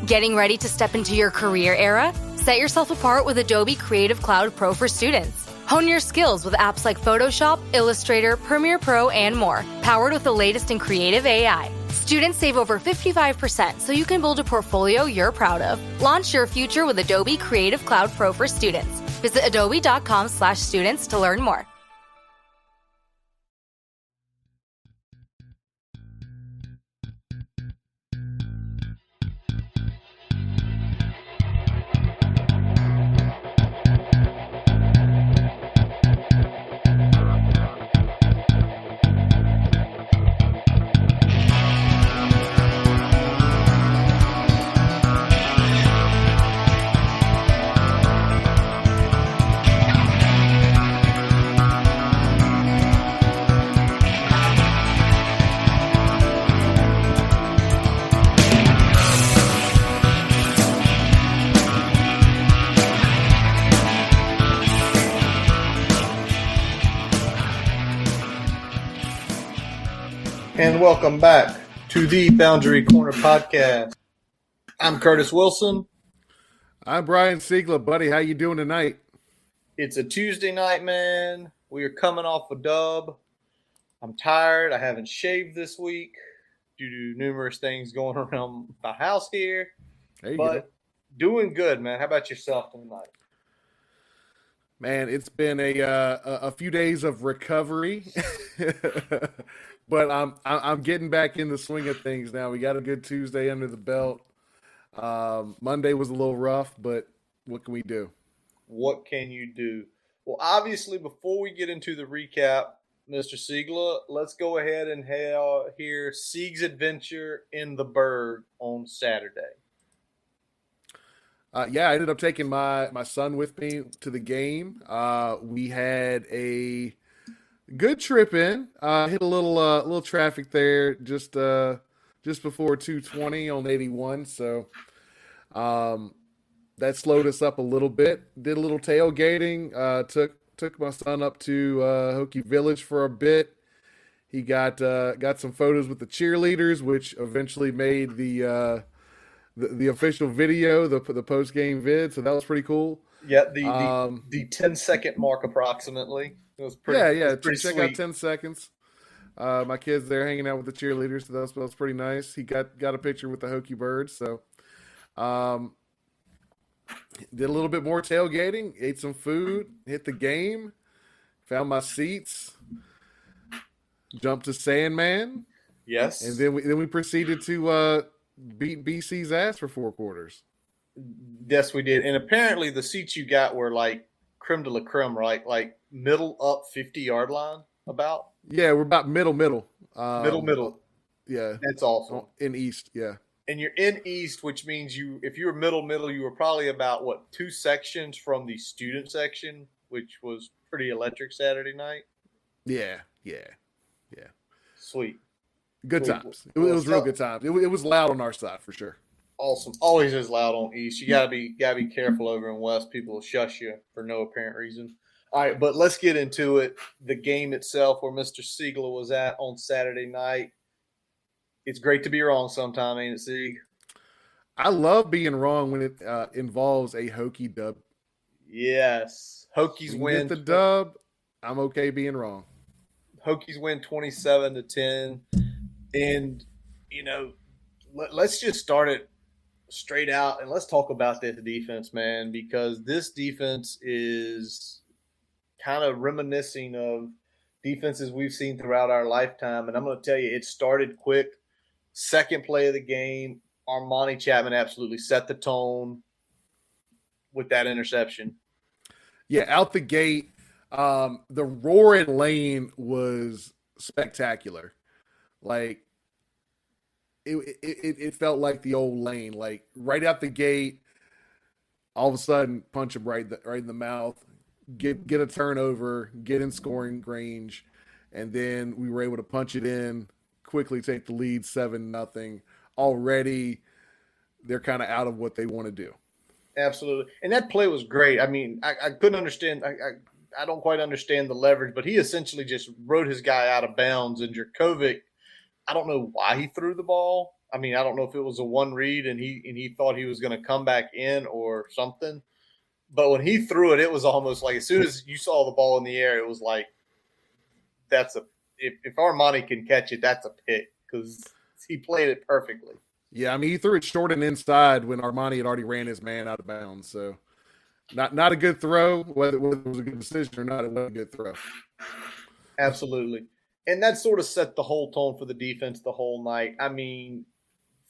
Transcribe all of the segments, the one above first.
Getting ready to step into your career era? Set yourself apart with Adobe Creative Cloud Pro for students. Hone your skills with apps like Photoshop, Illustrator, Premiere Pro, and more, powered with the latest in creative AI. Students save over 55% so you can build a portfolio you're proud of. Launch your future with Adobe Creative Cloud Pro for students. Visit adobe.com/students to learn more. And welcome back to the Boundary Corner podcast. I'm Curtis Wilson. I'm Brian Siegler. Buddy, how you doing tonight? It's a Tuesday night, man. We are coming off a dub. I'm tired. I haven't shaved this week due to numerous things going around my house here. But doing good, man. How about yourself tonight? Man, it's been a few days of recovery. But I'm getting back in the swing of things now. We got a good Tuesday under the belt. Monday was a little rough, but what can we do? What can you do? Well, obviously, before we get into the recap, Mr. Siegler, let's go ahead and hear Sieg's adventure in the Berg on Saturday. I ended up taking my son with me to the game. We had a good trip in. Hit a little traffic there just before 2:20 on 81. So that slowed us up a little bit. Did a little tailgating. Took my son up to Hokie Village for a bit. He got some photos with the cheerleaders, which eventually made the official video, the post game vid. So that was pretty cool. Yeah, the 10-second mark approximately. It was pretty. Yeah. Pretty check sweet. out 10 seconds. My kids there hanging out with the cheerleaders, so that was pretty nice. He got a picture with the Hokie birds. So, did a little bit more tailgating, ate some food, hit the game, found my seats, jumped to Sandman. Yes, and then we proceeded to beat BC's ass for 4 quarters. Yes, we did. And apparently the seats you got were like creme de la creme, right? Like middle up 50-yard line about? Yeah, we're about middle. Middle. Yeah. That's awesome. In East, yeah. And you're in East, which means if you were middle, you were probably about, 2 sections from the student section, which was pretty electric Saturday night? Yeah. Sweet. Good times. It was real good times. It was loud on our side for sure. Awesome. Always is loud on East. You gotta be careful over in West. People will shush you for no apparent reason. All right, but let's get into it. The game itself, where Mr. Siegler was at on Saturday night. It's great to be wrong sometime, ain't it, Sieg? I love being wrong when it involves a Hokie dub. Yes. Hokies win. Get the dub. I'm okay being wrong. Hokies win 27-10. And, let's just start it straight out, and let's talk about this defense, man, because this defense is kind of reminiscing of defenses we've seen throughout our lifetime. And I'm going to tell you, it started quick. Second play of the game, Armani Chapman absolutely set the tone with that interception. Yeah, out the gate, the roaring lane was spectacular. Like, it felt like the old lane. Like, right out the gate, all of a sudden, punch him right in the mouth, get a turnover, get in scoring range, and then we were able to punch it in, quickly take the lead 7-0. Already, they're kind of out of what they want to do. Absolutely. And that play was great. I mean, I couldn't understand. I don't quite understand the leverage, but he essentially just rode his guy out of bounds. And Jurkovec, I don't know why he threw the ball. I mean, I don't know if it was a one read and he thought he was going to come back in or something. But when he threw it, it was almost like as soon as you saw the ball in the air, it was like that's a if Armani can catch it, that's a pick because he played it perfectly. Yeah, I mean, he threw it short and inside when Armani had already ran his man out of bounds. So not a good throw. Whether it was a good decision or not, it was a good throw. Absolutely. And that sort of set the whole tone for the defense the whole night. I mean,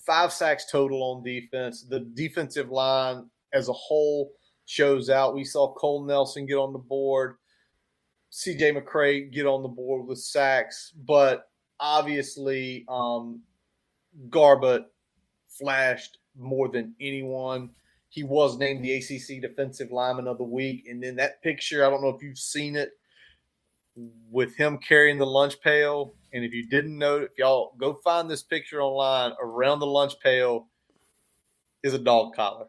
5 sacks total on defense. The defensive line as a whole shows out. We saw Cole Nelson get on the board, CJ McCray get on the board with sacks, but obviously Garbutt flashed more than anyone. He was named the ACC Defensive Lineman of the Week. And then that picture, I don't know if you've seen it, with him carrying the lunch pail. And if you didn't know, if y'all go find this picture online, around the lunch pail is a dog collar.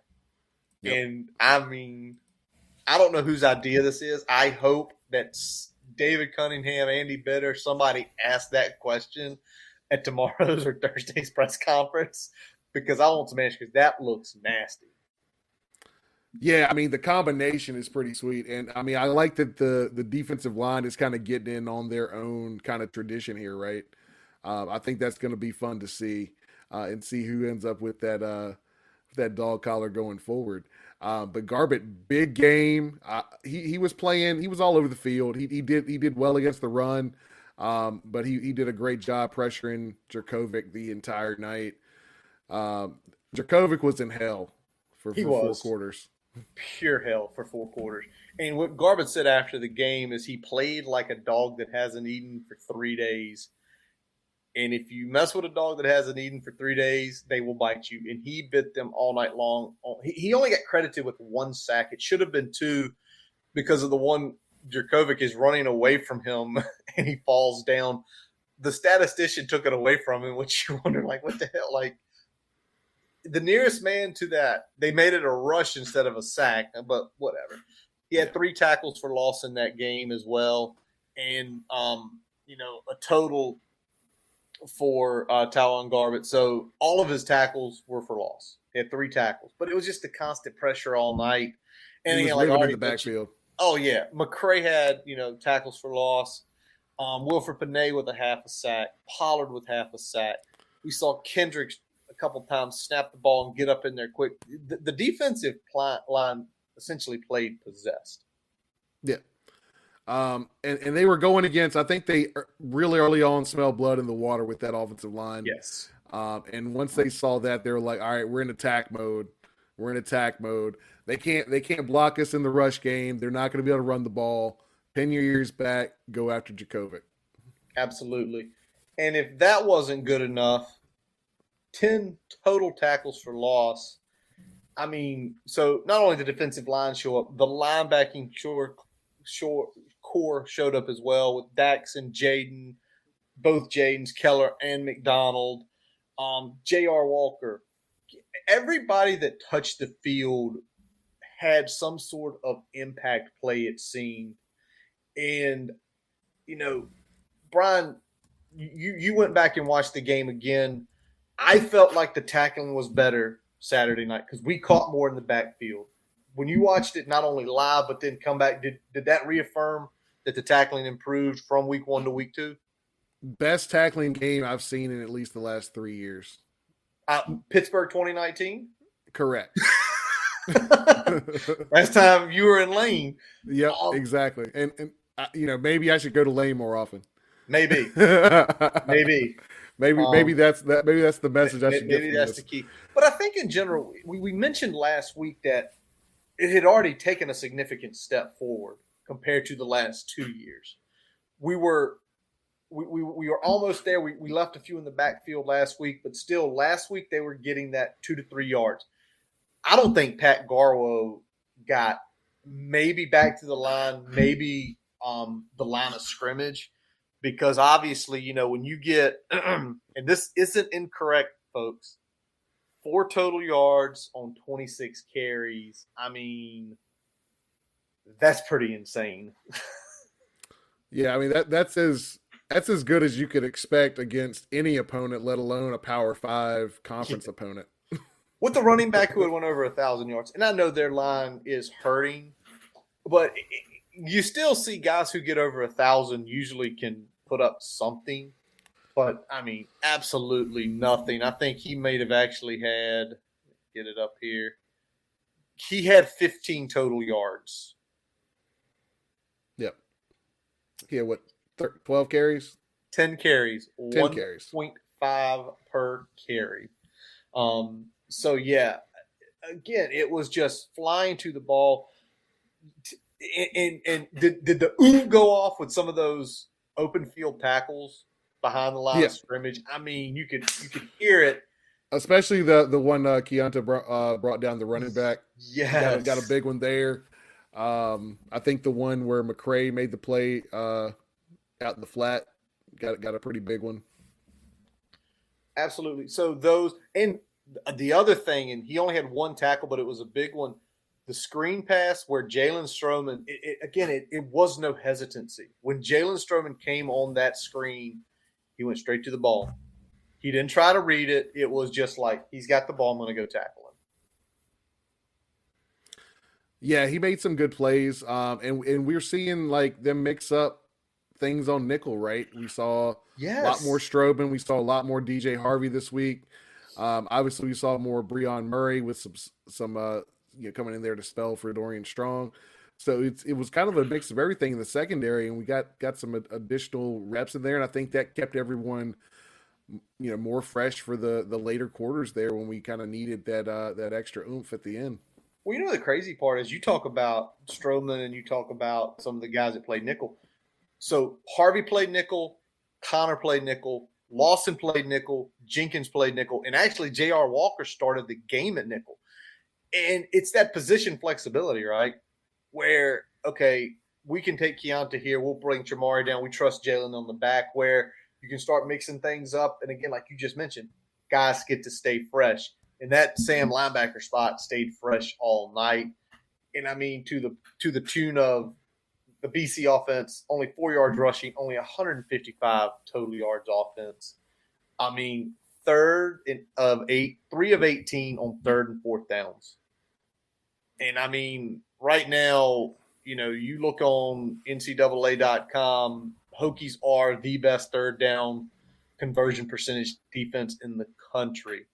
Yep. And I mean, I don't know whose idea this is. I hope that David Cunningham, Andy Bitter, somebody asked that question at tomorrow's or Thursday's press conference because I want some answers because that looks nasty. Yeah, I mean, the combination is pretty sweet. And, I mean, I like that the defensive line is kind of getting in on their own kind of tradition here, right? I think that's going to be fun to see and see who ends up with that dog collar going forward. But Garbutt, big game. He was playing. He was all over the field. He did well against the run, but he did a great job pressuring Jurkovec the entire night. Jurkovec was in hell for 4 quarters. Pure hell for 4 quarters. And what Garbutt said after the game is he played like a dog that hasn't eaten for 3 days. And if you mess with a dog that hasn't eaten for 3 days, they will bite you. And he bit them all night long. He only got credited with 1 sack. It should have been 2 because of the one Jurkovec is running away from him and he falls down. The statistician took it away from him, which you wonder, like, what the hell? Like, the nearest man to that, they made it a rush instead of a sack, but whatever. He had 3 tackles for loss in that game as well. And, a total for Talon Garbutt. So all of his tackles were for loss. He had 3 tackles, but it was just the constant pressure all night. And he was in the backfield. Oh yeah, McCray had tackles for loss. Wilford Panay with a half a sack. Pollard with half a sack. We saw Kendricks a couple times snap the ball and get up in there quick. The defensive line essentially played possessed. Yeah. And they were going against, I think they really early on smelled blood in the water with that offensive line. Yes. And once they saw that, they were like, all right, we're in attack mode. They can't block us in the rush game. They're not going to be able to run the ball. Pin your ears back, go after Jurkovec. Absolutely. And if that wasn't good enough, 10 total tackles for loss. I mean, so not only the defensive line show up, the linebacking core showed up as well with Dax and Jaden, both Jadens, Keller and McDonald, J.R. Walker. Everybody that touched the field had some sort of impact play, it seemed. And, Brian, you went back and watched the game again. I felt like the tackling was better Saturday night because we caught more in the backfield. When you watched it not only live but then come back, did that reaffirm that the tackling improved from week 1 to week 2? Best tackling game I've seen in at least the last 3 years. Pittsburgh 2019? Correct. Last time you were in Lane. Yep, exactly. And maybe I should go to Lane more often. Maybe. Maybe that's the message I should get. Maybe that's the key. But I think in general, we mentioned last week that it had already taken a significant step forward compared to the last 2 years. We were almost there. We left a few in the backfield last week, but still last week they were getting that 2 to 3 yards. I don't think Pat Garwo got maybe back to the line, maybe the line of scrimmage. Because obviously, when you get – and this isn't incorrect, folks, 4 total yards on 26 carries. I mean, that's pretty insane. Yeah, I mean, that says That's as good as you could expect against any opponent, let alone a Power 5 conference Yeah. opponent. With the running back who had went over 1,000 yards, and I know their line is hurting, but you still see guys who get over 1,000 usually can put up something. But I mean, absolutely nothing. I think he may have actually had, get it up here. He had 15 total yards. Yep. Yeah, what, 12 carries? 10 carries. 10 carries. 1.5 per carry. So, yeah, again, it was just flying to the ball. And did the ooh go off with some of those open field tackles behind the line of scrimmage? I mean, you could hear it. Especially the one Keonta brought down the running back. Yes. Got a big one there. I think the one where McCray made the play out in the flat got a pretty big one. Absolutely. So those, and the other thing, and he only had one tackle, but it was a big one. The screen pass where Jalen Stroman, it was no hesitancy. When Jalen Stroman came on that screen, he went straight to the ball. He didn't try to read it. It was just like, he's got the ball, I'm going to go tackle him. Yeah, he made some good plays. And we're seeing like them mix up things on nickel, right? We saw a lot more Strobin. We saw a lot more DJ Harvey this week. Obviously, we saw more Breon Murray with some coming in there to spell for Dorian Strong. So it was kind of a mix of everything in the secondary, and we got some additional reps in there, and I think that kept everyone more fresh for the later quarters there when we kind of needed that extra oomph at the end. Well, the crazy part is you talk about Stroman and you talk about some of the guys that played nickel. So Harvey played nickel, Connor played nickel, Lawson played nickel, Jenkins played nickel, and actually J.R. Walker started the game at nickel. And it's that position flexibility, right? Where, okay, we can take Keonta here. We'll bring Jamari down. We trust Jalen on the back, where you can start mixing things up. And again, like you just mentioned, guys get to stay fresh. And that Sam linebacker spot stayed fresh all night. And I mean, to the tune of the BC offense, only 4 yards rushing, only 155 total yards offense. I mean, 3 of 18 on 3rd and 4th downs. And I mean, right now, you look on NCAA.com, Hokies are the best 3rd down conversion percentage defense in the country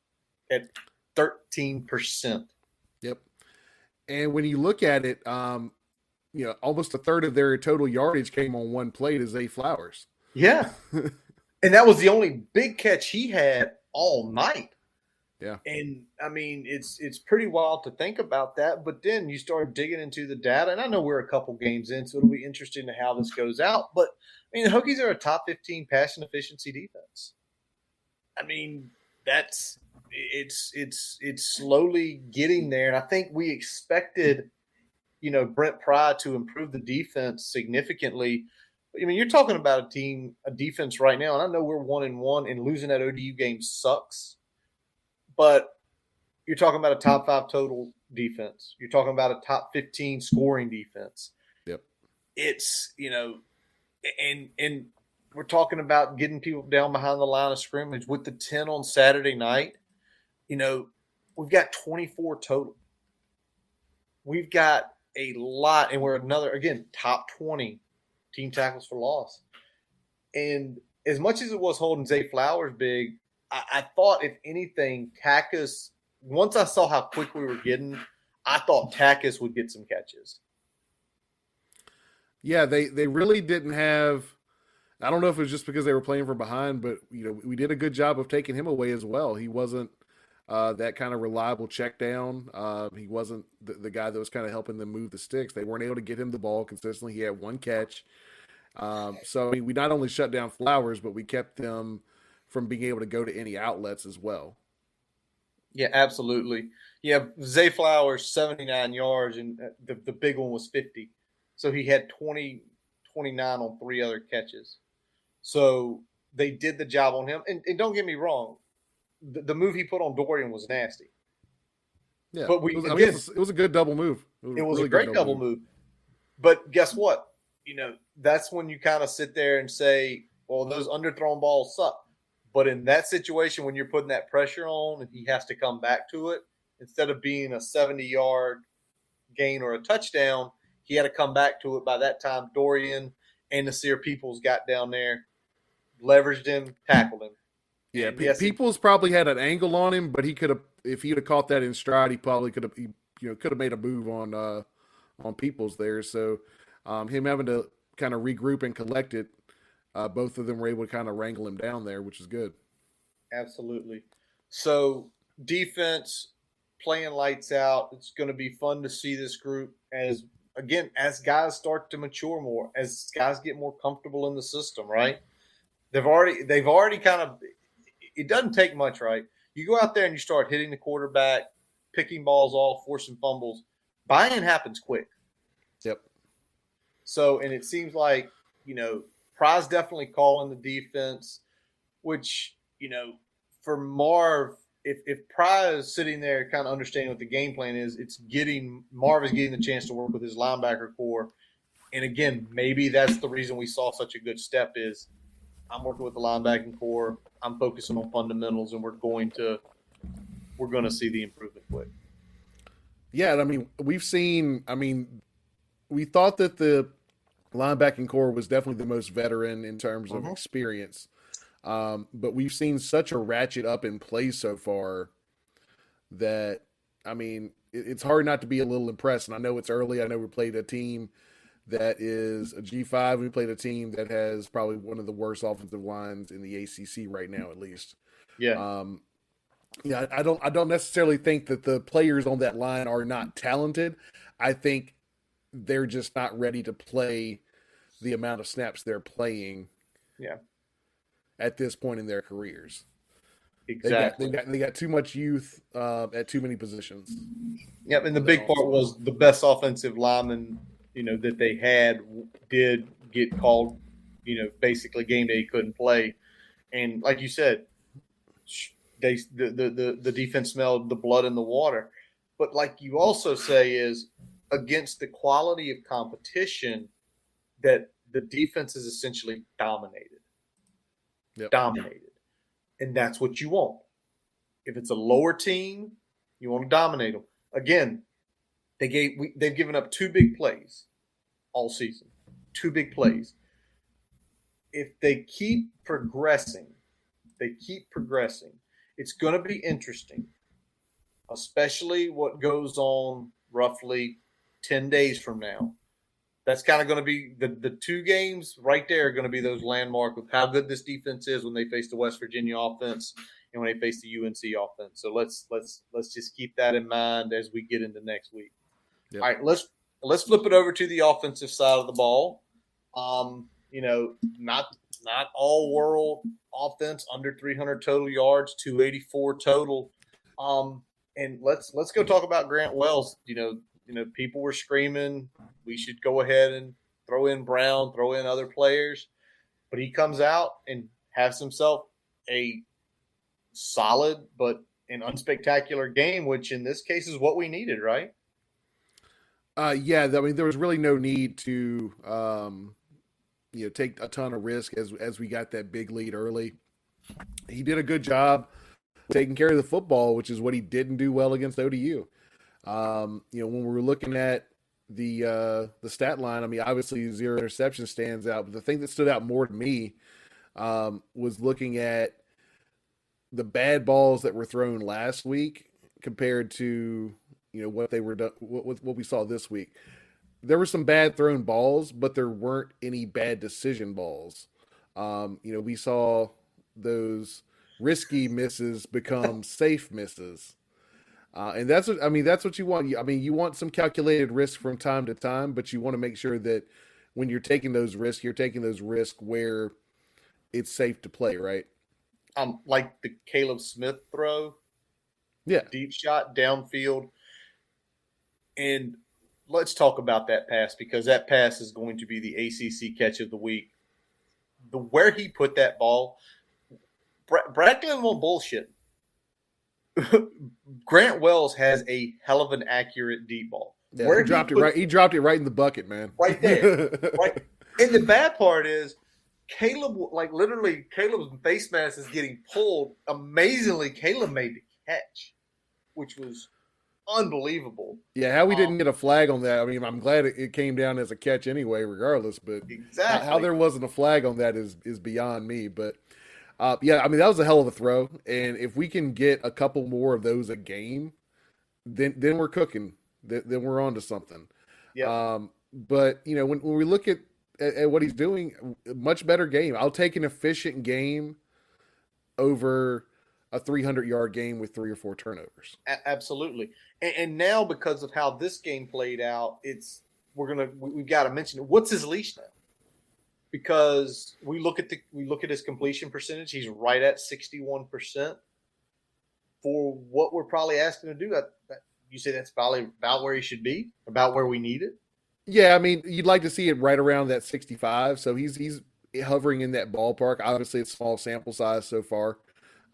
at 13%. Yep. And when you look at it, almost a third of their total yardage came on one play to Zay Flowers. Yeah. And that was the only big catch he had all night. Yeah. And I mean, it's pretty wild to think about that. But then you start digging into the data, and I know we're a couple games in, so it'll be interesting to how this goes out. But I mean, the Hokies are a top 15 passing efficiency defense. I mean, it's slowly getting there, and I think we expected, Brent Pry to improve the defense significantly. I mean, you're talking about a defense right now, and I know we're 1-1, and losing that ODU game sucks. But you're talking about a top 5 total defense. You're talking about a top 15 scoring defense. Yep. It's, and we're talking about getting people down behind the line of scrimmage with the 10 on Saturday night. We've got 24 total. We've got a lot, and we're top 20 team tackles for loss. And as much as it was holding Zay Flowers big, I thought, if anything, Takis, once I saw how quick we were getting, I thought Takis would get some catches. Yeah, they really didn't have – I don't know if it was just because they were playing from behind, but, we did a good job of taking him away as well. He wasn't that kind of reliable check down. He wasn't the guy that was kind of helping them move the sticks. They weren't able to get him the ball consistently. He had one catch. So, I mean, we not only shut down Flowers, but we kept them – from being able to go to any outlets as well. Yeah, absolutely. Yeah, Zay Flowers, 79 yards, and the big one was 50. So he had 29 on 3 other catches. So they did the job on him. And don't get me wrong, the move he put on Dorian was nasty. Yeah, but it was a good double move. It was really a great double move. But guess what? That's when you kind of sit there and say, Well, those underthrown balls suck. But in that situation, when you're putting that pressure on and he has to come back to it, instead of being a 70-yard gain or a touchdown, he had to come back to it. By that time, Dorian and Nasir Peoples got down there, leveraged him, tackled him. Yeah, And yes, Peoples probably had an angle on him, but he could have, if he'd have caught that in stride, he probably could have made a move on Peoples there. So him having to kind of regroup and collect it, both of them were able to kind of wrangle him down there, which is good. Absolutely. So defense playing lights out. It's going to be fun to see this group as guys start to mature more, as guys get more comfortable in the system, right? They've already kind of, it doesn't take much, right? You go out there and you start hitting the quarterback, picking balls off, forcing fumbles. Buy-in happens quick. Yep. So, and it seems like, Pry's definitely calling the defense, which, for Marv, if Pry is sitting there kind of understanding what the game plan is, Marv is getting the chance to work with his linebacker core. And again, maybe that's the reason we saw such a good step is I'm working with the linebacking core. I'm focusing on fundamentals, and we're going to see the improvement quick. Yeah, we thought that the linebacking core was definitely the most veteran in terms of experience. But we've seen such a ratchet up in play so far that, it's hard not to be a little impressed. And I know it's early. I know we played a team that is a G5. We played a team that has probably one of the worst offensive lines in the ACC right now, at least. Yeah. I don't necessarily think that the players on that line are not talented. I think they're just not ready to play the amount of snaps they're playing. Yeah. At this point in their careers. Exactly. They got too much youth at too many positions. Yep, and the big part was the best offensive lineman, that they had did get called, basically game day couldn't play. And like you said, the defense smelled the blood in the water. But like you also say is against the quality of competition that the defense is essentially dominated. Yep. Dominated. And that's what you want. If it's a lower team, you want to dominate them. Again, they've given up 2 big plays all season. 2 big plays. If they keep progressing, it's going to be interesting, especially what goes on roughly 10 days from now. That's kind of going to be the 2 games right there are going to be those landmark of how good this defense is when they face the West Virginia offense and when they face the UNC offense. So let's just keep that in mind as we get into next week. Yep. All right, let's flip it over to the offensive side of the ball. Not all world offense, under 300 total yards, 284 total. And let's go talk about Grant Wells. People were screaming we should go ahead and throw in Brown, throw in other players. But he comes out and has himself a solid but an unspectacular game, which in this case is what we needed, right? There was really no need to take a ton of risk as we got that big lead early. He did a good job taking care of the football, which is what he didn't do well against ODU. When we were looking at the stat line, obviously 0 interception stands out, but the thing that stood out more to me was looking at the bad balls that were thrown last week compared to what they were what we saw this week. There were some bad thrown balls, but there weren't any bad decision balls. We saw those risky misses become safe misses. And that's what you want. You want some calculated risk from time to time, but you want to make sure that when you're taking those risks, you're taking those risks where it's safe to play, right? Like the Caleb Smith throw. Yeah. Deep shot downfield. And let's talk about that pass because that pass is going to be the ACC catch of the week. Where he put that ball, Brad Glenn won't bullshit. Grant Wells has a hell of an accurate deep ball. Yeah, he dropped it right in the bucket, man. Right there. Right. And the bad part is Caleb, like literally, Caleb's face mask is getting pulled. Amazingly, Caleb made the catch, which was unbelievable. Yeah, how we didn't get a flag on that. I mean, I'm glad it came down as a catch anyway, regardless. But how Exactly. there wasn't a flag on that is beyond me. But yeah, I mean that was a hell of a throw, and if we can get a couple more of those a game, then we're cooking. Then we're on to something. Yeah. But you know, when we look at what he's doing, a much better game. I'll take an efficient game over a 300-yard game with 3 or 4 turnovers. Absolutely. And now because of how this game played out, we've got to mention it. What's his leash now? Because we look at his completion percentage. He's right at 61% for what we're probably asking to do. You say that's probably about where he should be, about where we need it. Yeah, I mean, you'd like to see it right around that 65. So he's hovering in that ballpark. Obviously, it's small sample size so far.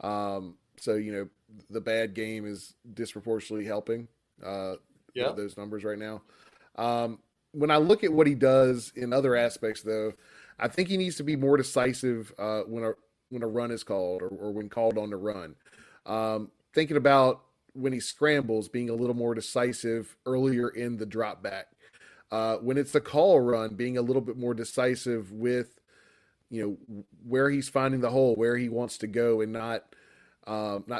So you know, the bad game is disproportionately helping Yeah. those numbers right now. When I look at what he does in other aspects, though, I think he needs to be more decisive when a run is called or when called on the run. Thinking about when he scrambles, being a little more decisive earlier in the drop back. When it's the call run, being a little bit more decisive with, you know, where he's finding the hole, where he wants to go, and not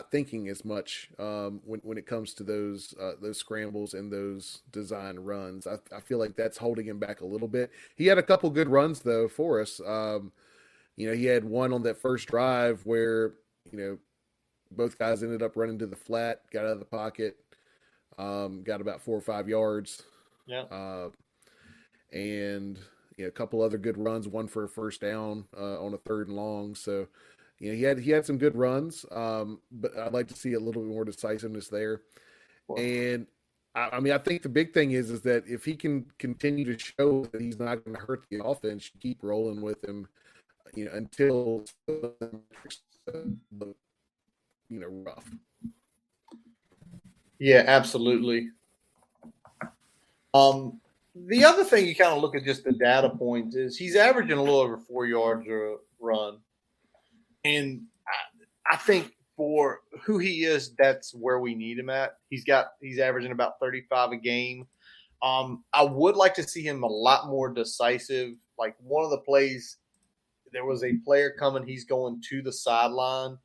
thinking as much when it comes to those scrambles and those design runs. I feel like that's holding him back a little bit. He had a couple good runs though for us. You know, he had one on that first drive where, you know, both guys ended up running to the flat, got out of the pocket, got about 4 or 5 yards. Yeah. And you know, a couple other good runs, one for a first down on a 3rd and long. So, you know, he had some good runs, but I'd like to see a little bit more decisiveness there. Well, And I mean, I think the big thing is that if he can continue to show that he's not going to hurt the offense, keep rolling with him, you know, until you know, rough. yeah, absolutely. The other thing you kind of look at just the data points is he's averaging a little over 4 yards a run. And I think for who he is, that's where we need him at. He's averaging about 35 a game. I would like to see him a lot more decisive. Like one of the plays, there was a player coming, he's going to the sideline,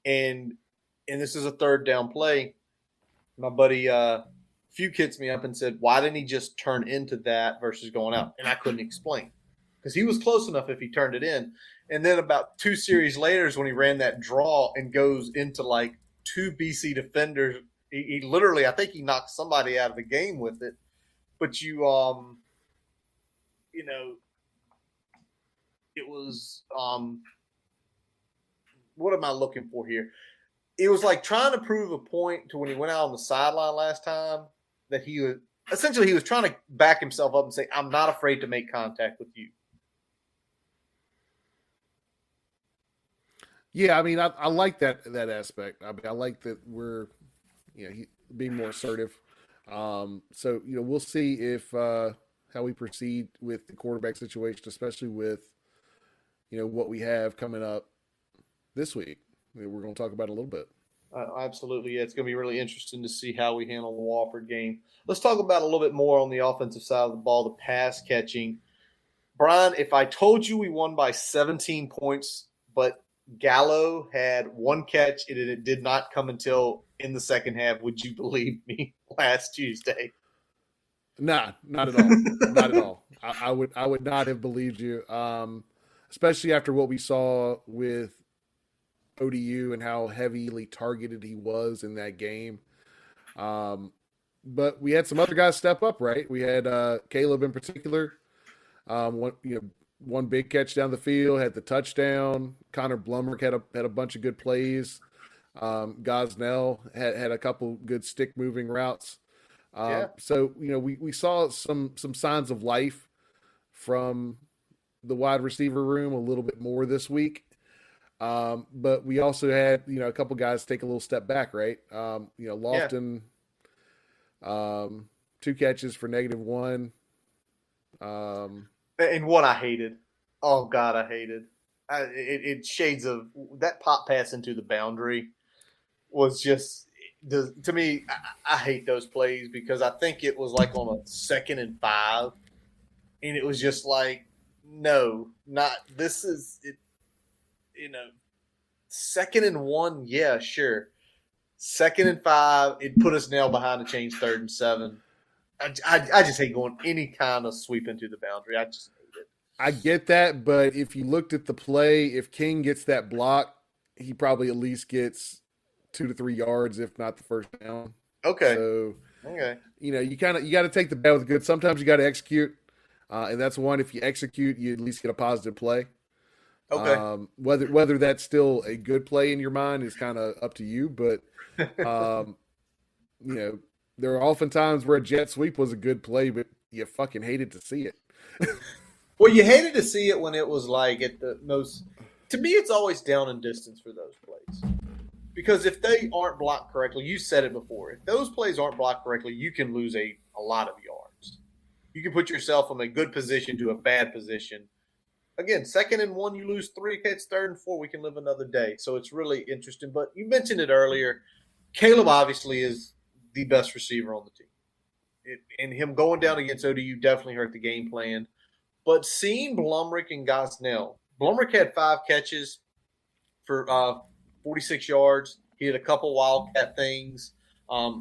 and this is a 3rd down play. My buddy Fuke hits me up and said, why didn't he just turn into that versus going out? And I couldn't explain because he was close enough if he turned it in. And then about 2 series later is when he ran that draw and goes into like 2 BC defenders. He literally, I think he knocked somebody out of the game with it. But you know, it was what am I looking for here? It was like trying to prove a point to when he went out on the sideline last time that he was trying to back himself up and say, I'm not afraid to make contact with you. Yeah, I mean, I like that aspect. I mean, I like that we're, you know, being more assertive. So you know, we'll see if how we proceed with the quarterback situation, especially with, you know, what we have coming up this week. We're going to talk about it a little bit. Absolutely. Yeah, it's going to be really interesting to see how we handle the Wofford game. Let's talk about a little bit more on the offensive side of the ball, the pass catching. Brian, if I told you we won by 17 points, but Gallo had 1 catch and it did not come until in the second half, would you believe me last Tuesday? Nah, not at all. Not at all. I would not have believed you, especially after what we saw with ODU and how heavily targeted he was in that game. But we had some other guys step up, right? We had Caleb in particular. One big catch down the field, had the touchdown. Connor Blumrick had a bunch of good plays. Gosnell had a couple good stick moving routes. So you know, we saw some signs of life from the wide receiver room a little bit more this week. But we also had, you know, a couple guys take a little step back, right? You know, Lofton, 2 catches for -1. And what I hated, Oh God, I hated. It shades of that pop pass into the boundary was just to me. I hate those plays because I think it was like on a 2nd and 5, and it was just like, no, not this is it. You know, 2nd and 1, yeah, sure. 2nd and 5, it put us now behind to change 3rd and 7. I just hate going any kind of sweep into the boundary. I just hate it. I get that, but if you looked at the play, if King gets that block, he probably at least gets 2 to 3 yards, if not the first down. Okay. So, Okay. you got to take the bad with the good. Sometimes you got to execute, and that's one. If you execute, you at least get a positive play. Okay. Whether that's still a good play in your mind is kind of up to you, but there are often times where a jet sweep was a good play, but you fucking hated to see it. Well, you hated to see it when it was like at the most. To me, it's always down in distance for those plays. Because if they aren't blocked correctly, you said it before, if those plays aren't blocked correctly, you can lose a lot of yards. You can put yourself from a good position to a bad position. Again, 2nd and 1, you lose 3. Okay, it's 3rd and 4. We can live another day. So it's really interesting. But you mentioned it earlier. Caleb obviously is the best receiver on the team. And him going down against ODU definitely hurt the game plan. But seeing Blumrick and Gosnell, Blumrick had 5 catches for 46 yards. He had a couple wildcat things. I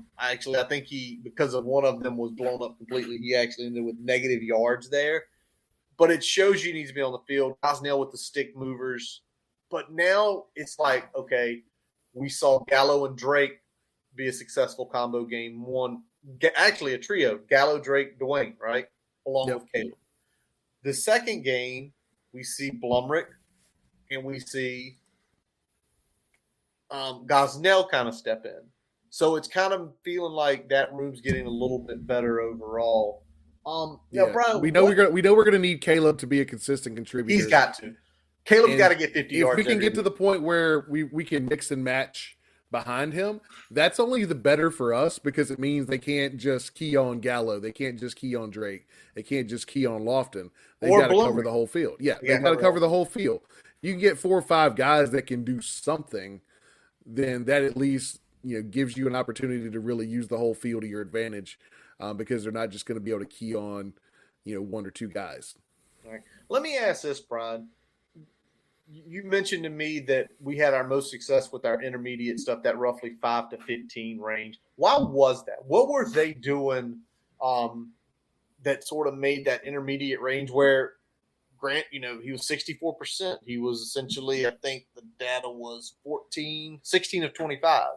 think because of one of them was blown up completely, he actually ended with negative yards there. But it shows you need to be on the field. Gosnell with the stick movers. But now it's like, okay, we saw Gallo and Drake be a successful combo game. Actually a trio, Gallo, Drake, Dwayne, right? Along with Caleb. The second game, we see Blumrick and we see Gosnell kind of step in. So it's kind of feeling like that room's getting a little bit better overall. Brian, we know we're gonna need Caleb to be a consistent contributor. He's got to. Caleb's got to get 50 yards. If we can get to the point where we can mix and match behind him, that's only the better for us because it means they can't just key on Gallo. They can't just key on Drake. They can't just key on Lofton. They've got to cover the whole field. Yeah, they've got to cover the whole field. You can get 4 or 5 guys that can do something, then that at least gives you an opportunity to really use the whole field to your advantage because they're not just going to be able to key on 1 or 2 guys. All right. Let me ask this, Brian. You mentioned to me that we had our most success with our intermediate stuff, that roughly 5 to 15 range. Why was that? What were they doing that sort of made that intermediate range where Grant, he was 64%. He was essentially, I think the data was 16 of 25.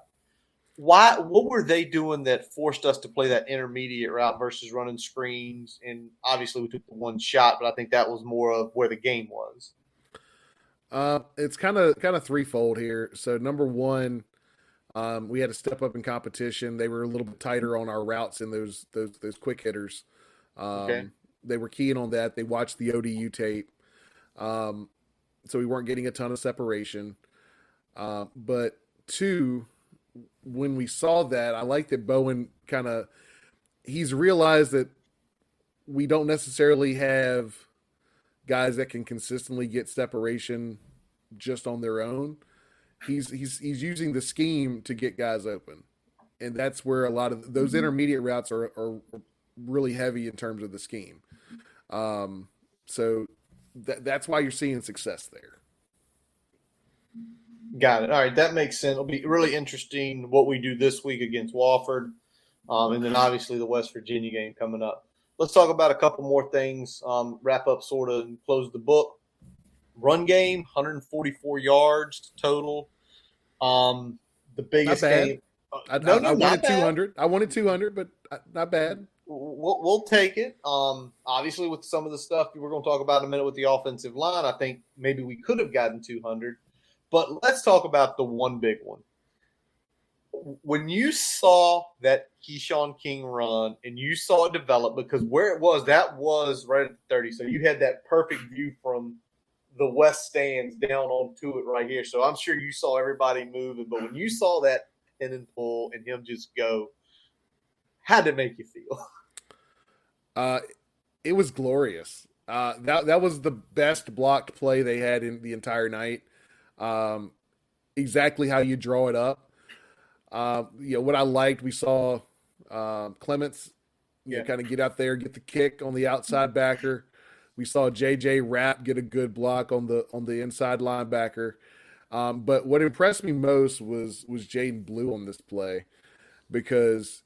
Why? What were they doing that forced us to play that intermediate route versus running screens? And obviously we took the one shot, but I think that was more of where the game was. It's kind of threefold here. So number one, we had to step up in competition. They were a little bit tighter on our routes in those quick hitters. Okay. They were keying on that. They watched the ODU tape. So we weren't getting a ton of separation. But 2, when we saw that, I like that Bowen he's realized that we don't necessarily have guys that can consistently get separation just on their own. He's using the scheme to get guys open. And that's where a lot of those intermediate routes are really heavy in terms of the scheme. So that's why you're seeing success there. Got it. All right, that makes sense. It'll be really interesting what we do this week against Wofford, and then obviously the West Virginia game coming up. Let's talk about a couple more things, wrap up sort of and close the book. Run game, 144 yards total. The biggest game. I wanted 200. I wanted 200, but not bad. We'll take it. Obviously, with some of the stuff we're going to talk about in a minute with the offensive line, I think maybe we could have gotten 200. But let's talk about the one big one. When you saw that Keyshawn King run and you saw it develop, because where it was, that was right at the 30. So you had that perfect view from the west stands down onto it right here. So I'm sure you saw everybody moving. But when you saw that pin and pull and him just go, how did it make you feel? It was glorious. That was the best blocked play they had in the entire night. Exactly how you draw it up. What I liked, we saw Clements, kind of get out there, get the kick on the outside backer. We saw JJ Rapp get a good block on the inside linebacker. But what impressed me most was Jaden Blue on this play, because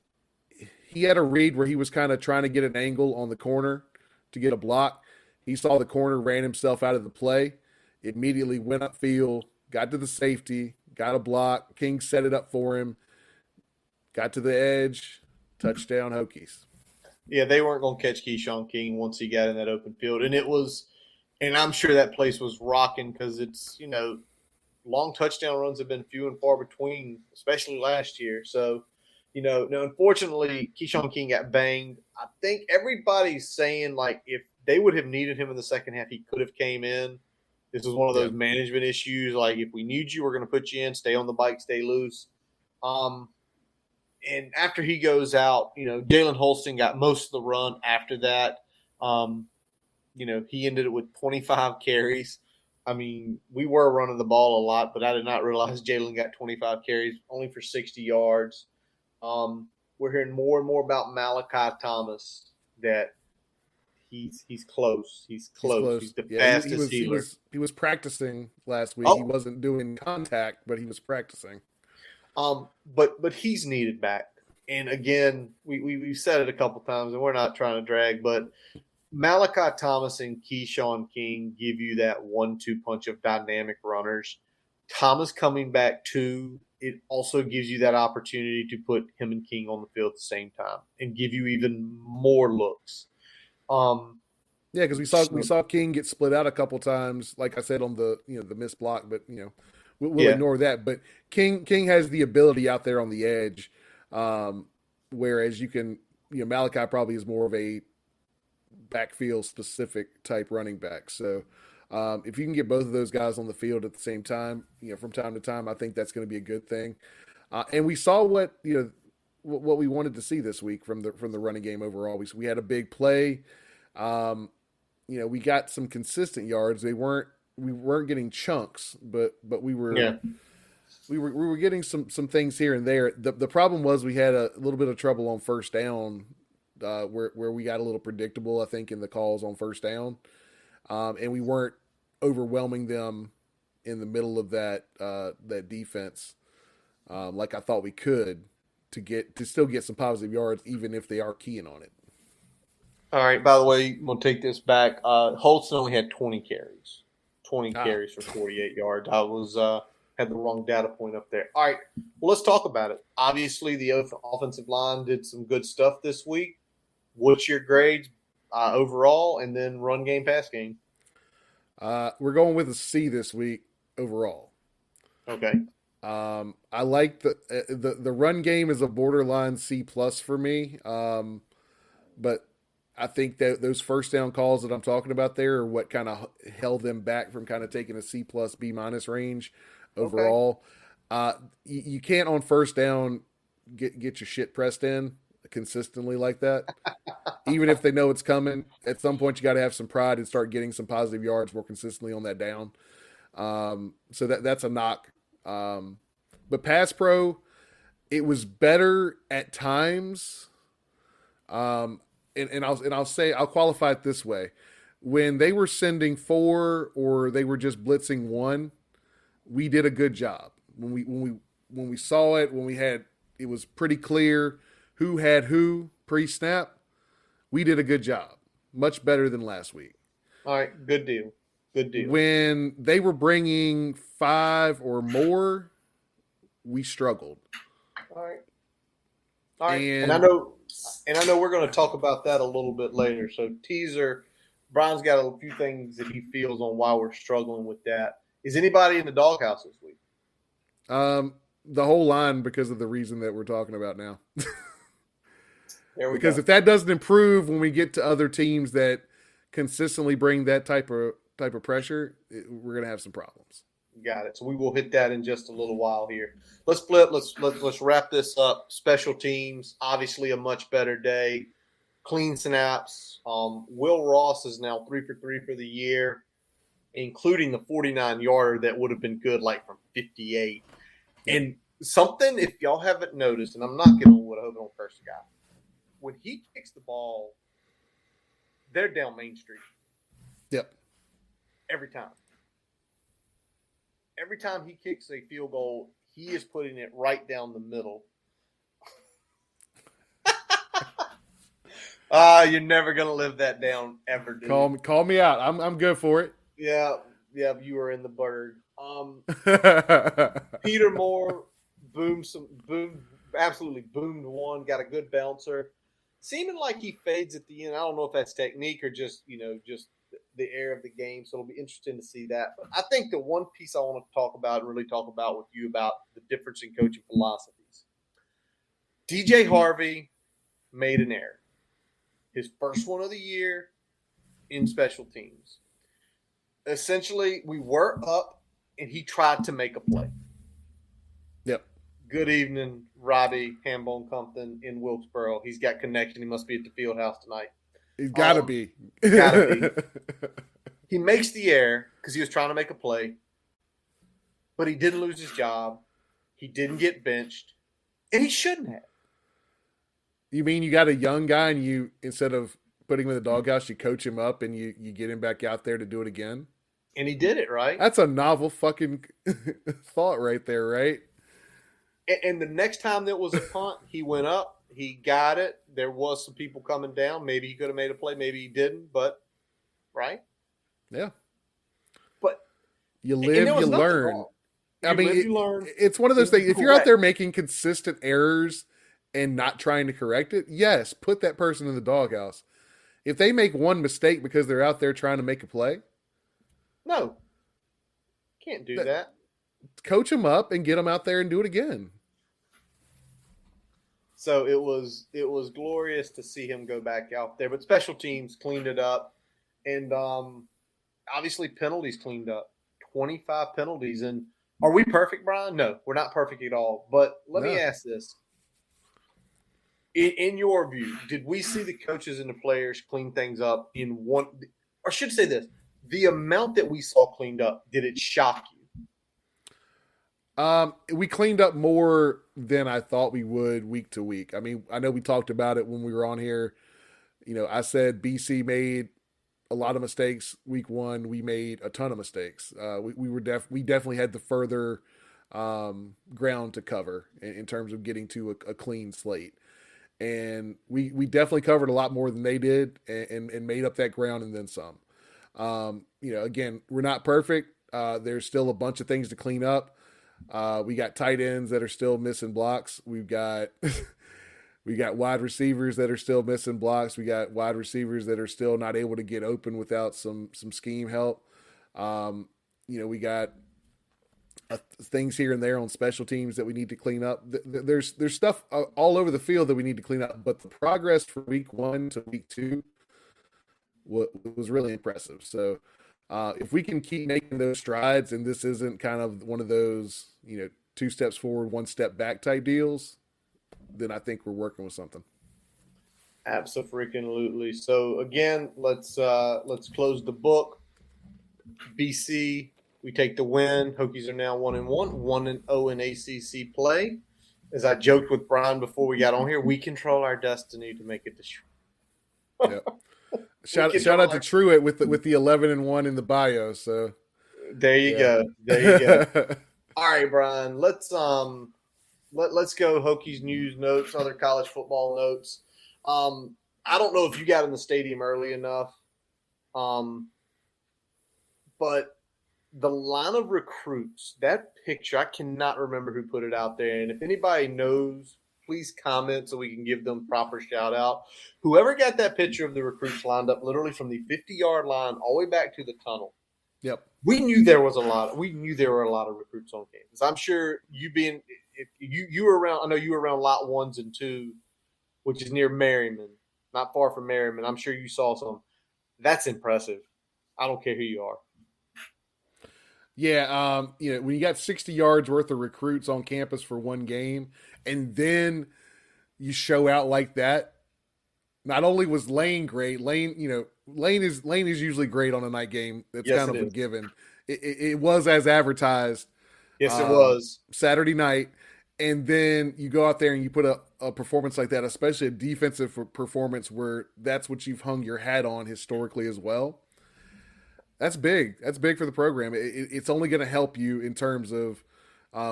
he had a read where he was kind of trying to get an angle on the corner to get a block. He saw the corner, ran himself out of the play, immediately went upfield, got to the safety, got a block. King set it up for him, got to the edge, touchdown Hokies. Yeah, they weren't going to catch Keyshawn King once he got in that open field. And I'm sure that place was rocking, because it's, long touchdown runs have been few and far between, especially last year. So, now unfortunately, Keyshawn King got banged. I think everybody's saying, like, if they would have needed him in the second half, he could have came in. This was one of those management issues. Like, if we need you, we're going to put you in. Stay on the bike, stay loose. And after he goes out, Jalen Holston got most of the run after that. He ended it with 25 carries. I mean, we were running the ball a lot, but I did not realize Jalen got 25 carries, only for 60 yards. We're hearing more and more about Malachi Thomas, that he's close. He's close. He's the fastest healer. He was practicing last week. He wasn't doing contact, but he was practicing. But he's needed back. And again, we've said it a couple times, and we're not trying to drag, but Malachi Thomas and Keyshawn King give you that 1-2 punch of dynamic runners. Thomas coming back too, it also gives you that opportunity to put him and King on the field at the same time and give you even more looks. Because we saw King get split out a couple times, like I said, on the the missed block, but we'll ignore that. But King has the ability out there on the edge, whereas Malachi probably is more of a backfield specific type running back. So if you can get both of those guys on the field at the same time, from time to time, I think that's going to be a good thing. And we saw what we wanted to see this week from the running game overall. We had a big play. We got some consistent yards. We weren't getting chunks, but we were getting some things here and there. The problem was we had a little bit of trouble on first down, where we got a little predictable, I think, in the calls on first down, and we weren't overwhelming them in the middle of that defense like I thought we could to still get some positive yards, even if they are keying on it. All right. By the way, I'm going to take this back. Holston only had 20 carries. 20 carries for 48 yards. I was had the wrong data point up there. All right. Well, let's talk about it. Obviously, the offensive line did some good stuff this week. What's your grades overall, and then run game, pass game? We're going with a C this week overall. Okay. I like the run game is a borderline C+ for me. But I think that those first down calls that I'm talking about there are what kind of held them back from kind of taking a C+, B- range overall. Okay. You can't on first down get your shit pressed in consistently like that. Even if they know it's coming, at some point you got to have some pride and start getting some positive yards more consistently on that down. So that's a knock. But pass pro, it was better at times. And I'll qualify it this way. When they were sending 4 or they were just blitzing 1, we did a good job. When we saw it, it was pretty clear who had who pre-snap. We did a good job. Much better than last week. All right, good deal. Good deal. When they were bringing 5 or more, we struggled. All right. And I know we're going to talk about that a little bit later. So teaser, Brian's got a few things that he feels on why we're struggling with that. Is anybody in the doghouse this week? The whole line, because of the reason that we're talking about now. Because if that doesn't improve when we get to other teams that consistently bring that type of pressure, we're going to have some problems. Got it. So we will hit that in just a little while here. Let's wrap this up. Special teams, obviously a much better day. clean snaps. Will Ross is now 3 for 3 for the year, including the 49-yarder that would have been good like from 58. And something, if y'all haven't noticed, and I'm not getting on what I hope I don't curse the guy, when he kicks the ball, they're down Main Street. Yep. Every time. Every time he kicks a field goal, he is putting it right down the middle. You're never gonna live that down ever, dude. Call me out. I'm good for it. Yeah, you were in the bird. Peter Moore absolutely boomed one, got a good bouncer. Seeming like he fades at the end. I don't know if that's technique or just the air of the game. So it'll be interesting to see that. But I think the one piece I want to talk about and really talk about with you about the difference in coaching philosophies. DJ Harvey made an error. His first one of the year in special teams. Essentially, we were up and he tried to make a play. Yep. Good evening, Robbie Hambone Compton in Wilkesboro. He's got connection. He must be at the field house tonight. He's got to be. Gotta be. He makes the error because he was trying to make a play, but he didn't lose his job. He didn't get benched, and he shouldn't have. You mean you got a young guy and you, instead of putting him in the doghouse, you coach him up and you get him back out there to do it again? And he did it, right? That's a novel fucking thought right there, right? And the next time there was a punt, he went up. He got it. There was some people coming down. Maybe he could have made a play. Maybe he didn't. But, right? Yeah. But you live, you learn. You learn. It's one of those things. If you're out Correct. there making consistent errors and not trying to correct it, yes, put that person in the doghouse. If they make one mistake because they're out there trying to make a play, no. Can't do that. Coach them up and get them out there and do it again. So it was glorious to see him go back out there. But special teams cleaned it up. And obviously penalties cleaned up. 25 penalties. And are we perfect, Brian? No, we're not perfect at all. But let me ask this. In your view, did we see the coaches and the players clean things up in one – or I should say this. The amount that we saw cleaned up, did it shock you? We cleaned up more than I thought we would week to week. I mean, I know we talked about it when we were on here. You know, I said BC made a lot of mistakes week one. We made a ton of mistakes. We definitely had the further ground to cover in terms of getting to a clean slate. And we definitely covered a lot more than they did and made up that ground and then some. You know, again, we're not perfect. There's still a bunch of things to clean up. We got tight ends that are still missing blocks. We've got wide receivers that are still missing blocks. We got wide receivers that are still not able to get open without some scheme help. You know, we got things here and there on special teams that we need to clean up. There's stuff all over the field that we need to clean up, but the progress from week 1 to week 2 was really impressive. So if we can keep making those strides, and this isn't kind of one of those, you know, 2 steps forward, 1 step back type deals, then I think we're working with something. Absolutely. So again, let's close the book. BC, we take the win. Hokies are now 1-1, 1-0 in ACC play. As I joked with Brian before we got on here, we control our destiny to make it to. Yep. Shout out to Truett with the 11-1 in the bio. So there you go. All right, Brian. Let's go Hokies news notes, other college football notes. I don't know if you got in the stadium early enough, but the line of recruits, that picture, I cannot remember who put it out there. And if anybody knows, please comment so we can give them proper shout out. Whoever got that picture of the recruits lined up literally from the 50-yard line all the way back to the tunnel. Yep. We knew there were a lot of recruits on campus. I'm sure you were around, I know you were around lot 1s and 2, which is near Merriman, not far from Merriman. I'm sure you saw some. That's impressive. I don't care who you are. Yeah, you know, when you got 60 yards worth of recruits on campus for one game, and then you show out like that, not only was Lane great, Lane is usually great on a night game. That's Yes, kind it of a is. given. It was as advertised Yes, it was. Saturday night, and then you go out there and you put a performance like that, especially a defensive performance where that's what you've hung your hat on historically as well. That's big. That's big for the program. It's only going to help you in terms of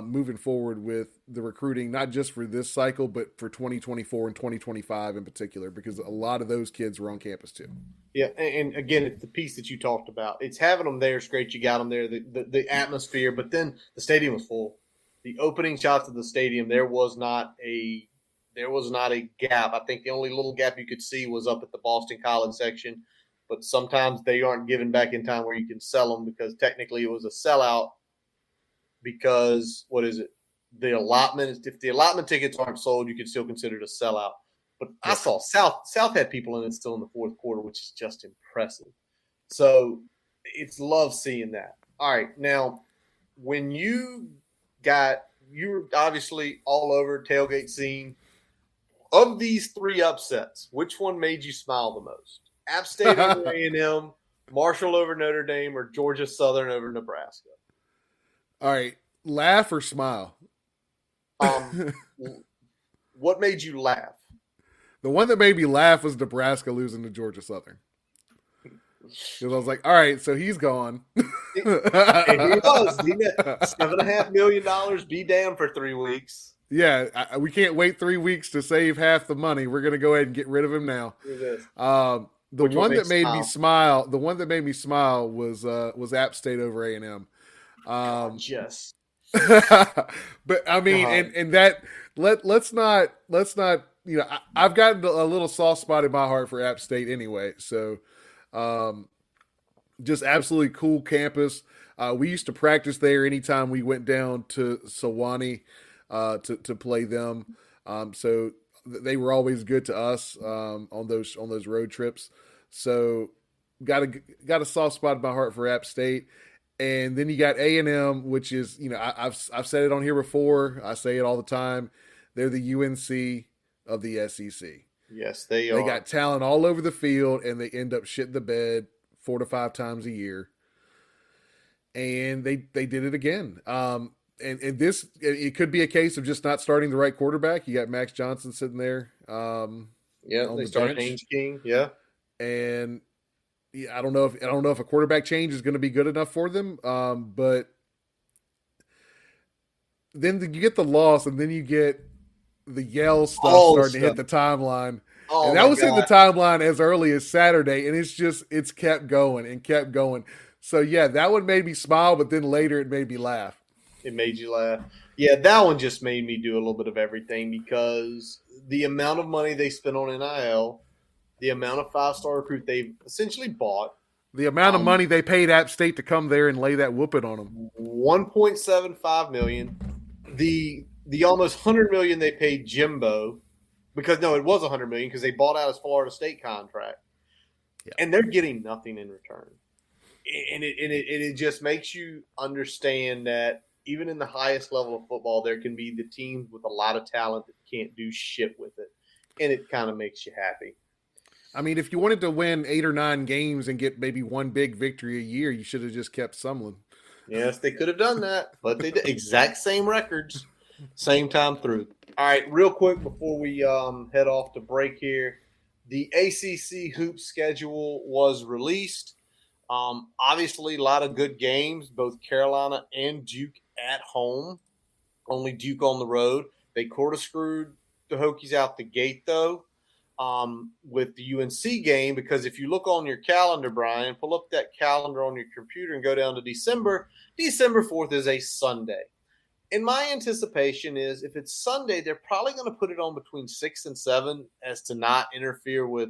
moving forward with the recruiting, not just for this cycle, but for 2024 and 2025 in particular, because a lot of those kids were on campus too. Yeah, and again, it's the piece that you talked about. It's having them there. It's great you got them there. The atmosphere, but then the stadium was full. The opening shots of the stadium, there was not a gap. I think the only little gap you could see was up at the Boston College section. But sometimes they aren't given back in time where you can sell them because technically it was a sellout. Because what is it? The allotment. If the allotment tickets aren't sold, you can still consider it a sellout. But I saw South had people in it still in the fourth quarter, which is just impressive. So it's love seeing that. All right, now when you were obviously all over tailgate scene. Of these three upsets, which one made you smile the most? App State over A&M, Marshall over Notre Dame, or Georgia Southern over Nebraska? All right, laugh or smile? What made you laugh? The one that made me laugh was Nebraska losing to Georgia Southern. Because I was like, all right, so he's gone. And he was. He got $7.5 million. Be damned for 3 weeks. Yeah, we can't wait 3 weeks to save half the money. We're going to go ahead and get rid of him now. The one that made me smile was App State over A&M. Yes. But I mean, and that let's not I've gotten a little soft spot in my heart for App State anyway. So just absolutely cool campus. We used to practice there anytime we went down to Sewanee to play them. So they were always good to us on those road trips. So got a soft spot in my heart for App State. And then you got A&M, which is, I've said it on here before. I say it all the time. They're the UNC of the SEC. Yes, they are. They got talent all over the field, and they end up shitting the bed 4 to 5 times a year. And they did it again. And this, it could be a case of just not starting the right quarterback. You got Max Johnson sitting there. They started Haynes King. Yeah, and I don't know if a quarterback change is going to be good enough for them. But then you get the loss, and then you get the yell stuff starting to hit the timeline. And that was in the timeline as early as Saturday, and it's kept going and kept going. So yeah, that one made me smile, but then later it made me laugh. It made you laugh. Yeah, that one just made me do a little bit of everything because the amount of money they spent on NIL, the amount of 5-star recruit they've essentially bought, the amount of money they paid App State to come there and lay that whooping on them, $1.75 million. The almost $100 million they paid Jimbo, because no, it was $100 million because they bought out his Florida State contract, and they're getting nothing in return. And it just makes you understand that even in the highest level of football, there can be the teams with a lot of talent that can't do shit with it, and it kind of makes you happy. I mean, if you wanted to win 8 or 9 games and get maybe one big victory a year, you should have just kept Sumlin. Yes, they could have done that, but they did exact same records, same time through. All right, real quick before we head off to break here, the ACC hoop schedule was released. Obviously, a lot of good games, both Carolina and Duke at home. Only Duke on the road. They corkscrewed the Hokies out the gate, though, with the UNC game, because if you look on your calendar, Brian, pull up that calendar on your computer and go down to December. December 4th is a Sunday. And my anticipation is if it's Sunday, they're probably going to put it on between 6 and 7 as to not interfere with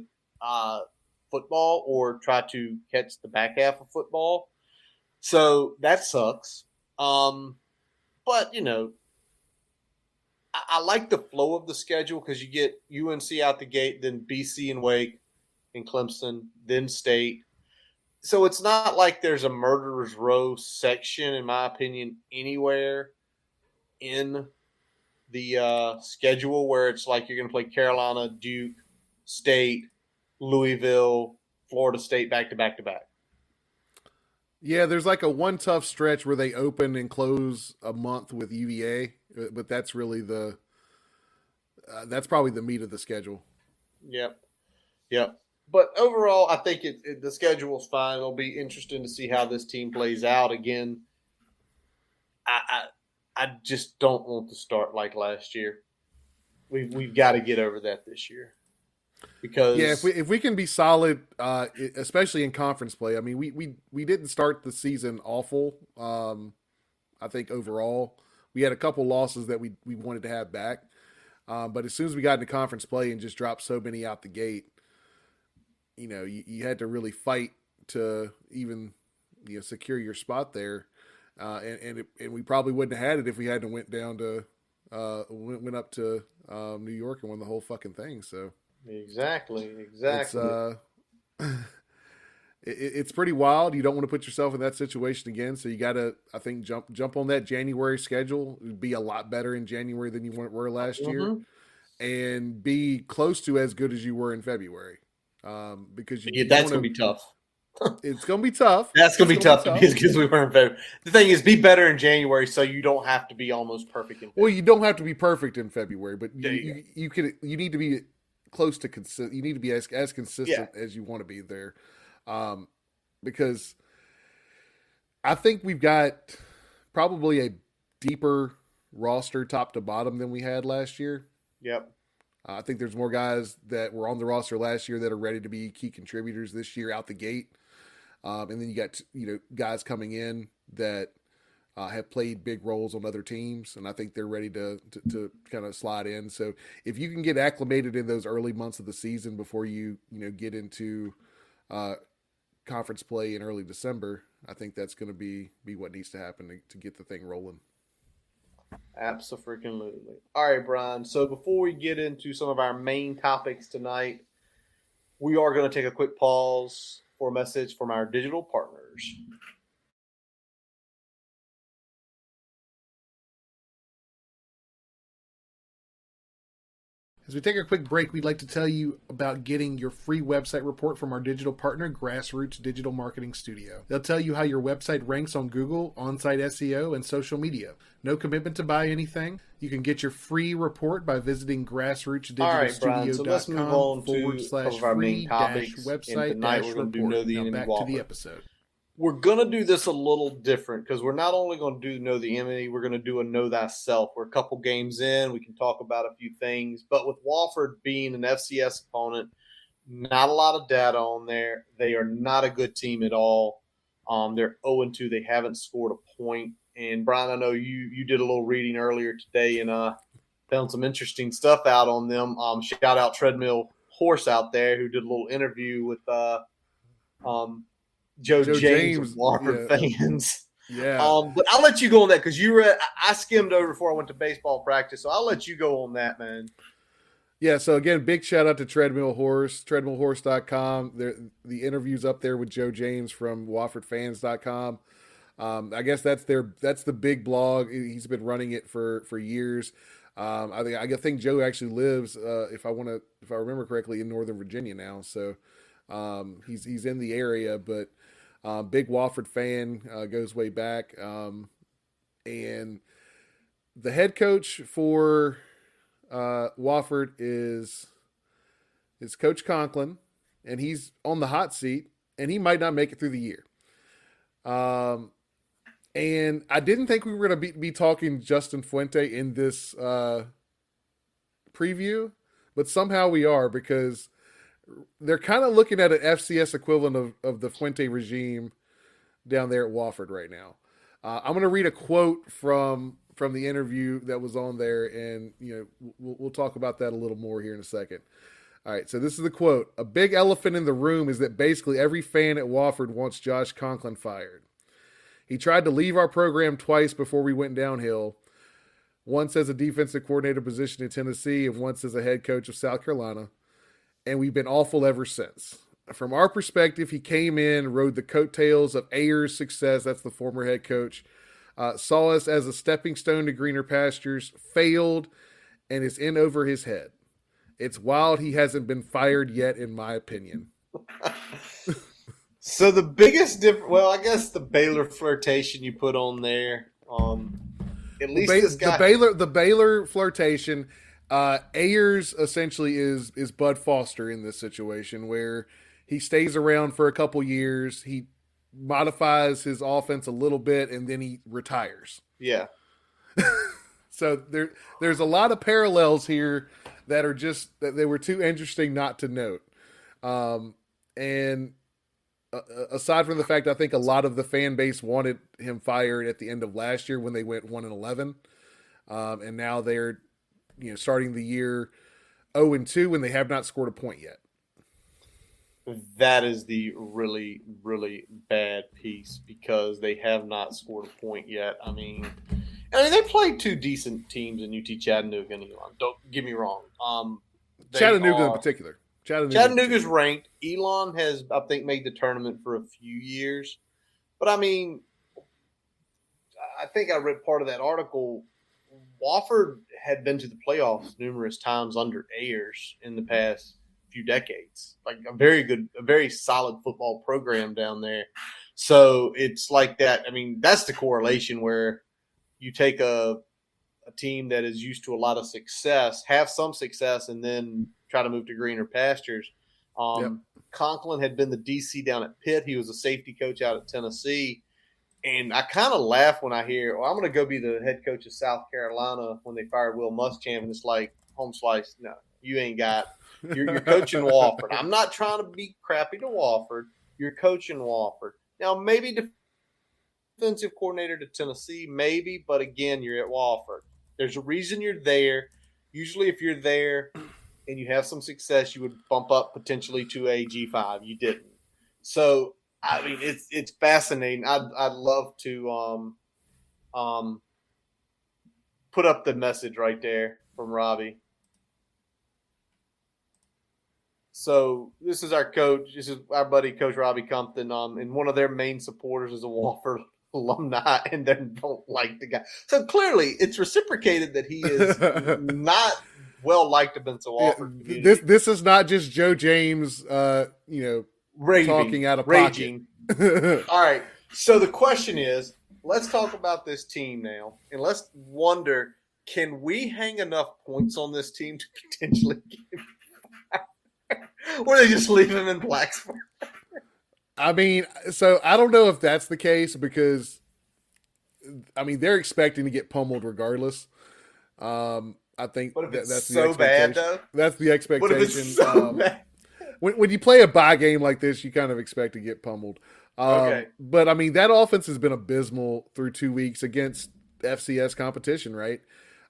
football or try to catch the back half of football. So that sucks. But, I like the flow of the schedule because you get UNC out the gate, then BC and Wake and Clemson, then State. So it's not like there's a murderer's row section, in my opinion, anywhere in the schedule where it's like you're going to play Carolina, Duke, State, Louisville, Florida State back to back to back. Yeah, there's like a one tough stretch where they open and close a month with UVA, but that's really that's probably the meat of the schedule. Yep. But overall, I think the schedule's fine. It'll be interesting to see how this team plays out. Again, I just don't want to start like last year. We've got to get over that this year. Because if we can be solid, especially in conference play. I mean, we didn't start the season awful. I think overall we had a couple losses that we wanted to have back, but as soon as we got into conference play and just dropped so many out the gate, you had to really fight to even secure your spot there, and we probably wouldn't have had it if we hadn't went up to New York and won the whole fucking thing. So. Exactly. It's pretty wild. You don't want to put yourself in that situation again. So you got to, I think, jump on that January schedule. It'd be a lot better in January than you were last year, and be close to as good as you were in February. Because that's going to be tough. It's going to be tough. That's going to be tough because we weren't better. The thing is, be better in January so you don't have to be almost perfect in February. Well, you don't have to be perfect in February, but you need to be close to consistent. You need to be as consistent as you want to be there, because I think we've got probably a deeper roster top to bottom than we had last year. Yep. I think there's more guys that were on the roster last year that are ready to be key contributors this year out the gate, and then you got guys coming in that have played big roles on other teams, and I think they're ready to kind of slide in. So if you can get acclimated in those early months of the season before you get into conference play in early December, I think that's going to be what needs to happen to get the thing rolling. Absolutely. All right, Brian. So before we get into some of our main topics tonight, we are going to take a quick pause for a message from our digital partners. As we take a quick break, we'd like to tell you about getting your free website report from our digital partner, Grassroots Digital Marketing Studio. They'll tell you how your website ranks on Google, on-site SEO, and social media. No commitment to buy anything. You can get your free report by visiting grassrootsdigitalstudio.com/free-website-report. Now back to the episode. We're going to do this a little different because we're not only going to do Know the Enemy, we're going to do a Know Thyself. We're a couple games in. We can talk about a few things. But with Wofford being an FCS opponent, not a lot of data on there. They are not a good team at all. They're 0-2. They haven't scored a point. And, Brian, I know you did a little reading earlier today and found some interesting stuff out on them. Shout out Treadmill Horse out there who did a little interview with Joe James of Wofford fans. Yeah. But I'll let you go on that because I skimmed over before I went to baseball practice, so I'll let you go on that, man. Yeah, so again, big shout out to Treadmill Horse, treadmillhorse.com. The interview's up there with Joe James from WoffordFans.com. I guess that's the big blog. He's been running it for years. I think Joe actually lives, if I remember correctly, in Northern Virginia now. So he's in the area, but big Wofford fan, goes way back. And the head coach for Wofford is Coach Conklin, and he's on the hot seat, and he might not make it through the year. And I didn't think we were going to be talking Justin Fuente in this preview, but somehow we are, because they're kind of looking at an FCS equivalent of the Fuente regime down there at Wofford right now. I'm going to read a quote from the interview that was on there, and we'll talk about that a little more here in a second. All right, so this is the quote. "A big elephant in the room is that basically every fan at Wofford wants Josh Conklin fired. He tried to leave our program twice before we went downhill, once as a defensive coordinator position in Tennessee and once as a head coach of South Carolina, and we've been awful ever since. From our perspective, he came in, rode the coattails of Ayers' success," that's the former head coach, "saw us as a stepping stone to greener pastures, failed, and is in over his head. It's wild he hasn't been fired yet, in my opinion. So the biggest difference, well, I guess the Baylor flirtation you put on there. At least this guy, the Baylor flirtation. Ayers essentially is Bud Foster in this situation, where he stays around for a couple years, he modifies his offense a little bit, and then he retires. Yeah. So there's a lot of parallels here that are just that they were too interesting not to note. And aside from the fact, I think a lot of the fan base wanted him fired at the end of last year when they went 1-11, and now they're starting the year 0-2 when they have not scored a point yet. That is the really, really bad piece because they have not scored a point yet. I mean, they played two decent teams in UT Chattanooga and Elon. Don't get me wrong. Chattanooga in particular. Chattanooga's ranked. Elon has, I think, made the tournament for a few years. But, I mean, I think I read part of that article. Wofford had been to the playoffs numerous times under Ayers in the past few decades. Like a very solid football program down there. So it's like that. I mean, that's the correlation where you take a team that is used to a lot of success, have some success, and then try to move to greener pastures. Conklin had been the DC down at Pitt. He was a safety coach out at Tennessee. And I kind of laugh when I hear, I'm going to go be the head coach of South Carolina when they fired Will Muschamp. And it's like, home slice, no, you ain't got – you're coaching Wofford. I'm not trying to be crappy to Wofford. You're coaching Wofford. Now, maybe defensive coordinator to Tennessee, maybe, but again, you're at Wofford. There's a reason you're there. Usually if you're there and you have some success, you would bump up potentially to a G5. You didn't. So, I mean, it's fascinating. I'd love to put up the message right there from Robbie. So this is our coach. This is our buddy, Coach Robbie Compton, and one of their main supporters is a Wofford alumni, and they don't like the guy. So clearly, it's reciprocated that he is not well liked against the Wofford community. This is not just Joe James, talking out of pocket. All right. So the question is, let's talk about this team now, and let's wonder: can we hang enough points on this team to potentially get? Or they just leave him in Blacksburg? I mean, so I don't know if that's the case because, I mean, they're expecting to get pummeled regardless. I think that's so bad, though. That's the expectation. What if it's so bad? When you play a bye game like this, you kind of expect to get pummeled. Okay. But, I mean, that offense has been abysmal through 2 weeks against FCS competition, right?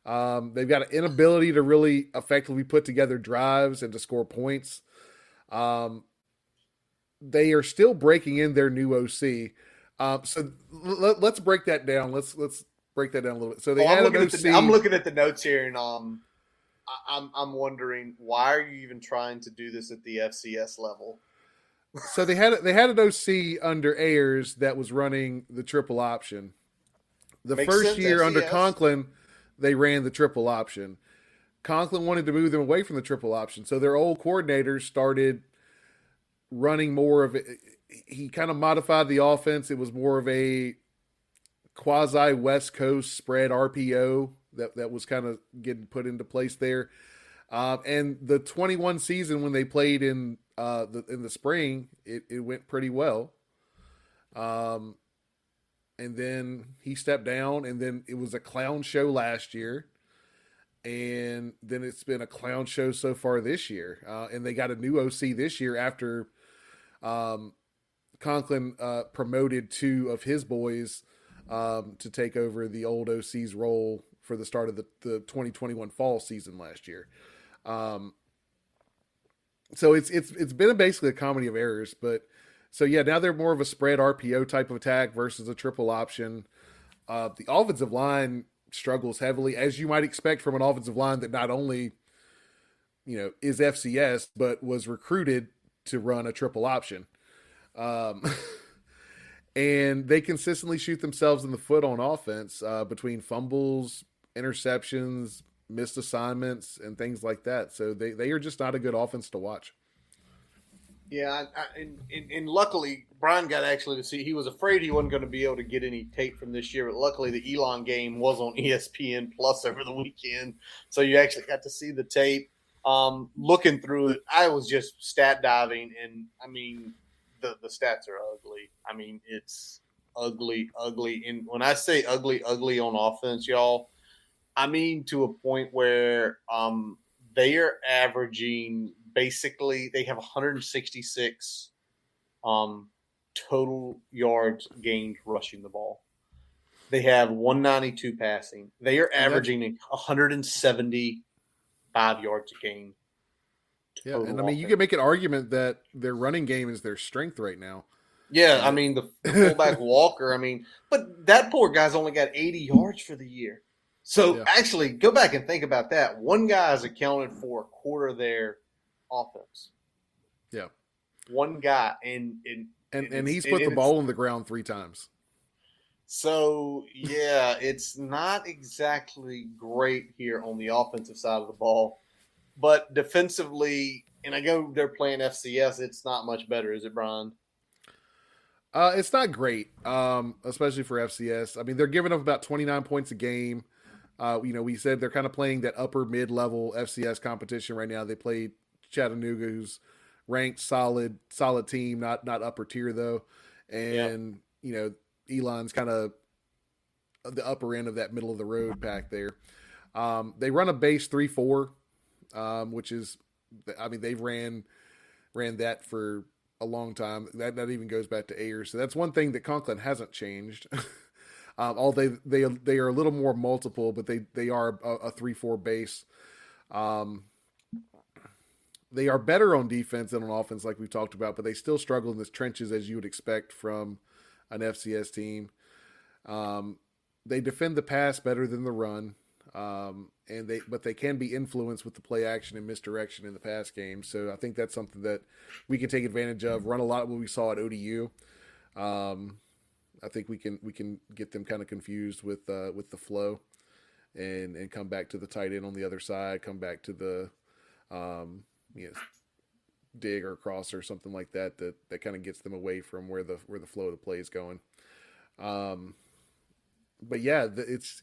They've got an inability to really effectively put together drives and to score points. They are still breaking in their new OC. So let's break that down. Let's break that down a little bit. So they had an OC. I'm looking at the notes here, and I'm wondering, why are you even trying to do this at the FCS level? So they had an OC under Ayers that was running the triple option. The Makes first sense, year FCS. under Conklin, they ran the triple option. Conklin wanted to move them away from the triple option. So their old coordinators started running more of it. He kind of modified the offense. It was more of a quasi West Coast spread RPO that was kind of getting put into place there. And the 21 season when they played in the spring, it went pretty well. And then he stepped down, and then it was a clown show last year. And then it's been a clown show so far this year. And they got a new OC this year after Conklin promoted 2 of his boys to take over the old OC's role for the start of the 2021 fall season last year. So it's been basically a comedy of errors. But so, yeah, now they're more of a spread RPO type of attack versus a triple option. The offensive line struggles heavily, as you might expect from an offensive line that not only, is FCS, but was recruited to run a triple option. And they consistently shoot themselves in the foot on offense between fumbles, interceptions, missed assignments and things like that. So they are just not a good offense to watch. Yeah, and luckily Brian got actually to see. He was afraid he wasn't going to be able to get any tape from this year, but luckily the Elon game was on ESPN Plus over the weekend, so you actually got to see the tape. Looking through it, I was just stat diving, and I mean the stats are ugly. I mean it's ugly, and when I say ugly on offense, y'all, I mean to a point where they are averaging. Basically, they have 166 total yards gained rushing the ball. They have 192 passing. They are averaging 175 yards a game. Yeah, and I mean, you can make an argument that their running game is their strength right now. Yeah, I mean, the fullback Walker, I mean, but that poor guy's only got 80 yards for the year. So, actually, go back and think about that. One guy has accounted for a quarter of their offense. Yeah. One guy. And he's put the ball on the ground 3 times. So, yeah, it's not exactly great here on the offensive side of the ball. But defensively, and I go they're playing FCS, it's not much better, is it, Brian? It's not great, especially for FCS. I mean, they're giving up about 29 points a game. We said they're kind of playing that upper mid-level FCS competition right now. They played Chattanooga, who's ranked solid team, not upper tier though. And, Elon's kind of the upper end of that middle of the road pack there. They run a base 3-4, which is, I mean, they've ran that for a long time. That even goes back to Ayers. So that's one thing that Conklin hasn't changed. Although they are a little more multiple, but they are a 3-4 base. They are better on defense than on offense, like we've talked about, but they still struggle in the trenches as you would expect from an FCS team. They defend the pass better than the run, but they can be influenced with the play action and misdirection in the pass game. So I think that's something that we can take advantage of. Run a lot of what we saw at ODU. I think we can get them kind of confused with the flow, and come back to the tight end on the other side. Come back to the dig or cross or something like that kind of gets them away from where the flow of the play is going. But yeah, this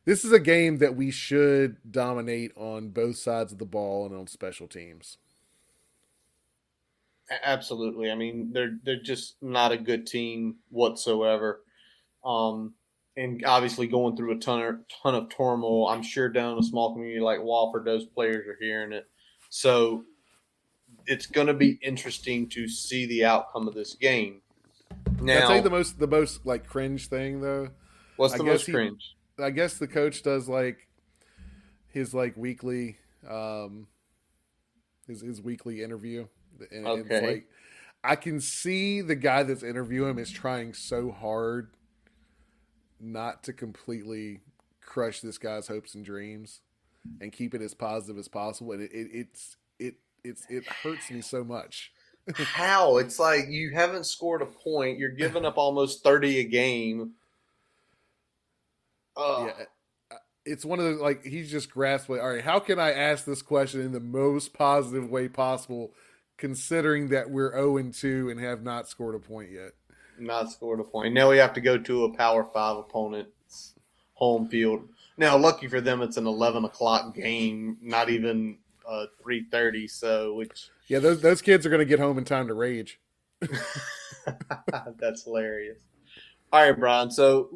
is a game that we should dominate on both sides of the ball and on special teams. Absolutely. I mean, they're just not a good team whatsoever. And obviously going through a ton of turmoil. I'm sure down in a small community like Wofford, those players are hearing it. So it's going to be interesting to see the outcome of this game. Now, I'll tell you the most like cringe thing though. What's the most cringe? I guess the coach does like his like weekly his weekly interview. And okay. It's like, I can see the guy that's interviewing him is trying so hard not to completely crush this guy's hopes and dreams and keep it as positive as possible. And it hurts me so much. How? It's like you haven't scored a point. You're giving up almost 30 a game. Yeah. It's one of those, like, he's just grasping, all right, how can I ask this question in the most positive way possible, considering that we're 0-2 and have not scored a point yet? Not scored a point. Now we have to go to a Power 5 opponent's home field. Now, lucky for them, it's an 11 o'clock game, not even 3:30. So, which those kids are going to get home in time to rage. That's hilarious. All right, Brian. So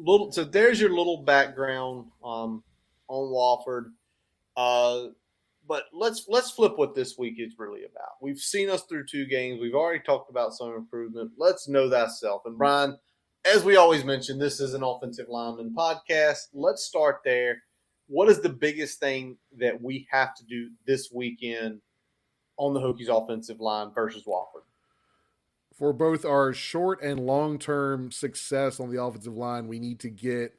there's your little background on Wofford. But let's flip what this week is really about. We've seen us through 2 games. We've already talked about some improvement. Let's know thyself. And Brian, as we always mention, this is an offensive lineman podcast. Let's start there. What is the biggest thing that we have to do this weekend on the Hokies offensive line versus Wofford? For both our short and long-term success on the offensive line, we need to get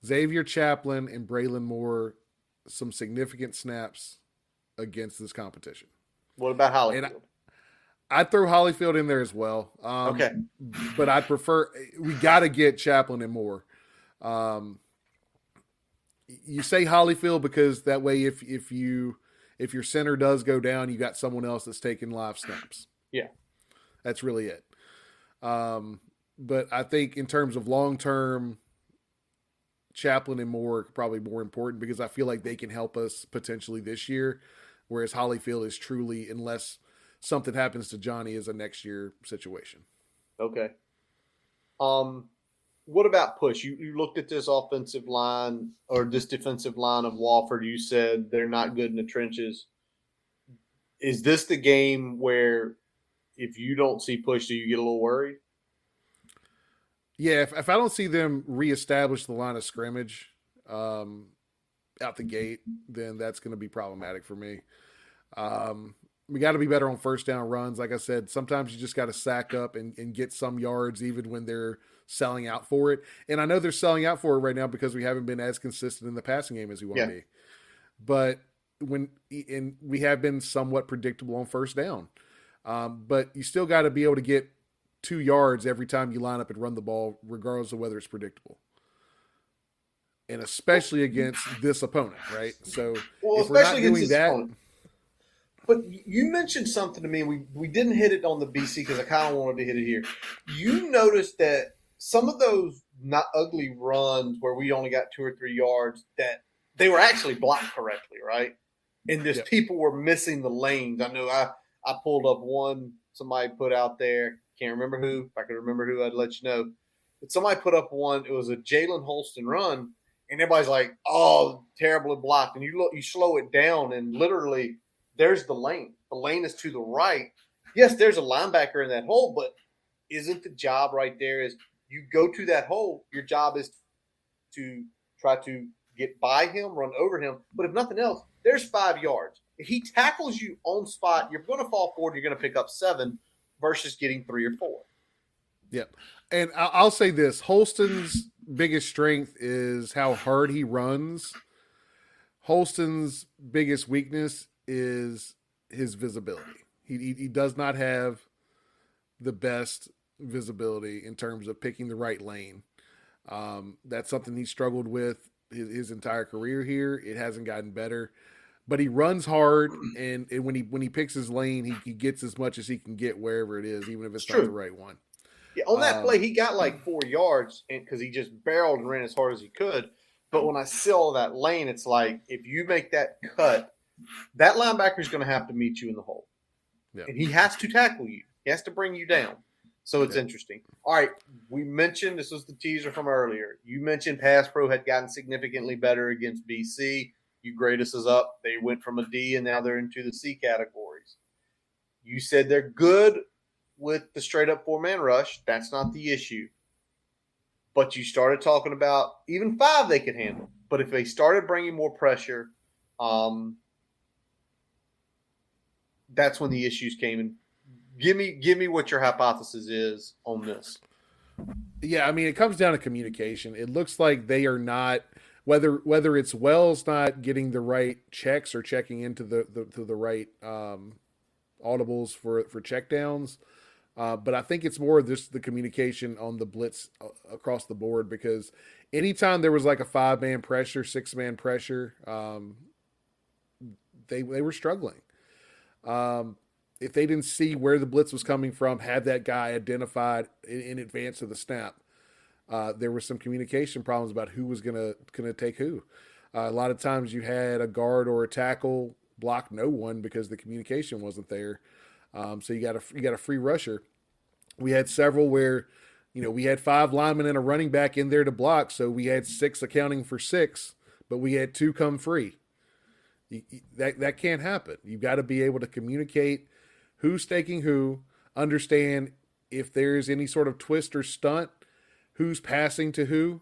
Xavier Chaplin and Braylon Moore some significant snaps against this competition. What about Hollyfield? I'd throw Hollyfield in there as well. Okay. But we got to get Chaplin and Moore. You say Holyfield because that way, if your center does go down, you got someone else that's taking live snaps. Yeah, that's really it. But I think in terms of long term, Chaplin and Moore are probably more important because I feel like they can help us potentially this year, whereas Holyfield is truly, unless something happens to Johnny, is a next year situation. Okay. What about push? You looked at this offensive line or this defensive line of Wofford. You said they're not good in the trenches. Is this the game where if you don't see push, do you get a little worried? Yeah, if I don't see them reestablish the line of scrimmage out the gate, then that's going to be problematic for me. We got to be better on first down runs. Like I said, sometimes you just got to sack up and get some yards even when they're selling out for it. And I know they're selling out for it right now because we haven't been as consistent in the passing game as we want to be. But we have been somewhat predictable on first down. But you still got to be able to get 2 yards every time you line up and run the ball, regardless of whether it's predictable. And especially against this opponent, right? So if we're not doing that. Opponent. But you mentioned something to me. We didn't hit it on the BC because I kind of wanted to hit it here. You noticed that some of those not ugly runs where we only got 2 or 3 yards, that they were actually blocked correctly, right? And just people were missing the lanes. I know I pulled up one somebody put out there. Can't remember who. If I could remember who, I'd let you know. But somebody put up one. It was a Jalen Holston run, and everybody's like, "Oh, terribly blocked." And you slow it down, and literally, there's the lane. The lane is to the right. Yes, there's a linebacker in that hole, but isn't the job right there is you go to that hole. Your job is to try to get by him, run over him. But if nothing else, there's 5 yards. If he tackles you on spot, you're going to fall forward. You're going to pick up 7. Versus getting 3 or 4. Yep. And I'll say this. Holston's biggest strength is how hard he runs. Holston's biggest weakness is his visibility. He does not have the best visibility in terms of picking the right lane. That's something he struggled with his entire career here. It hasn't gotten better. But he runs hard, and when he picks his lane, he gets as much as he can get wherever it is, even if it's not the right one. Yeah, on that play, he got like 4 yards because he just barreled and ran as hard as he could. But when I saw that lane, it's like if you make that cut, that linebacker is going to have to meet you in the hole. Yep. And he has to tackle you. He has to bring you down. So it's interesting. All right, we mentioned, this was the teaser from earlier, you mentioned Pass Pro had gotten significantly better against BC. You grade us as up. They went from a D, and now they're into the C categories. You said they're good with the straight-up 4-man rush. That's not the issue. But you started talking about even 5 they could handle. But if they started bringing more pressure, that's when the issues came. And give me what your hypothesis is on this. Yeah, I mean, it comes down to communication. It looks like they are not – whether it's Wells not getting the right checks or checking into the right audibles for checkdowns, but I think it's more just the communication on the blitz across the board, because anytime there was like a 5-man pressure, 6-man pressure, they were struggling. If they didn't see where the blitz was coming from, have that guy identified in advance of the snap, there were some communication problems about who was gonna take who. A lot of times you had a guard or a tackle block no one because the communication wasn't there. So you got a free rusher. We had several where, we had 5 linemen and a running back in there to block, so we had 6 accounting for 6, but we had 2 come free. That can't happen. You've got to be able to communicate who's taking who, understand if there's any sort of twist or stunt, who's passing to who.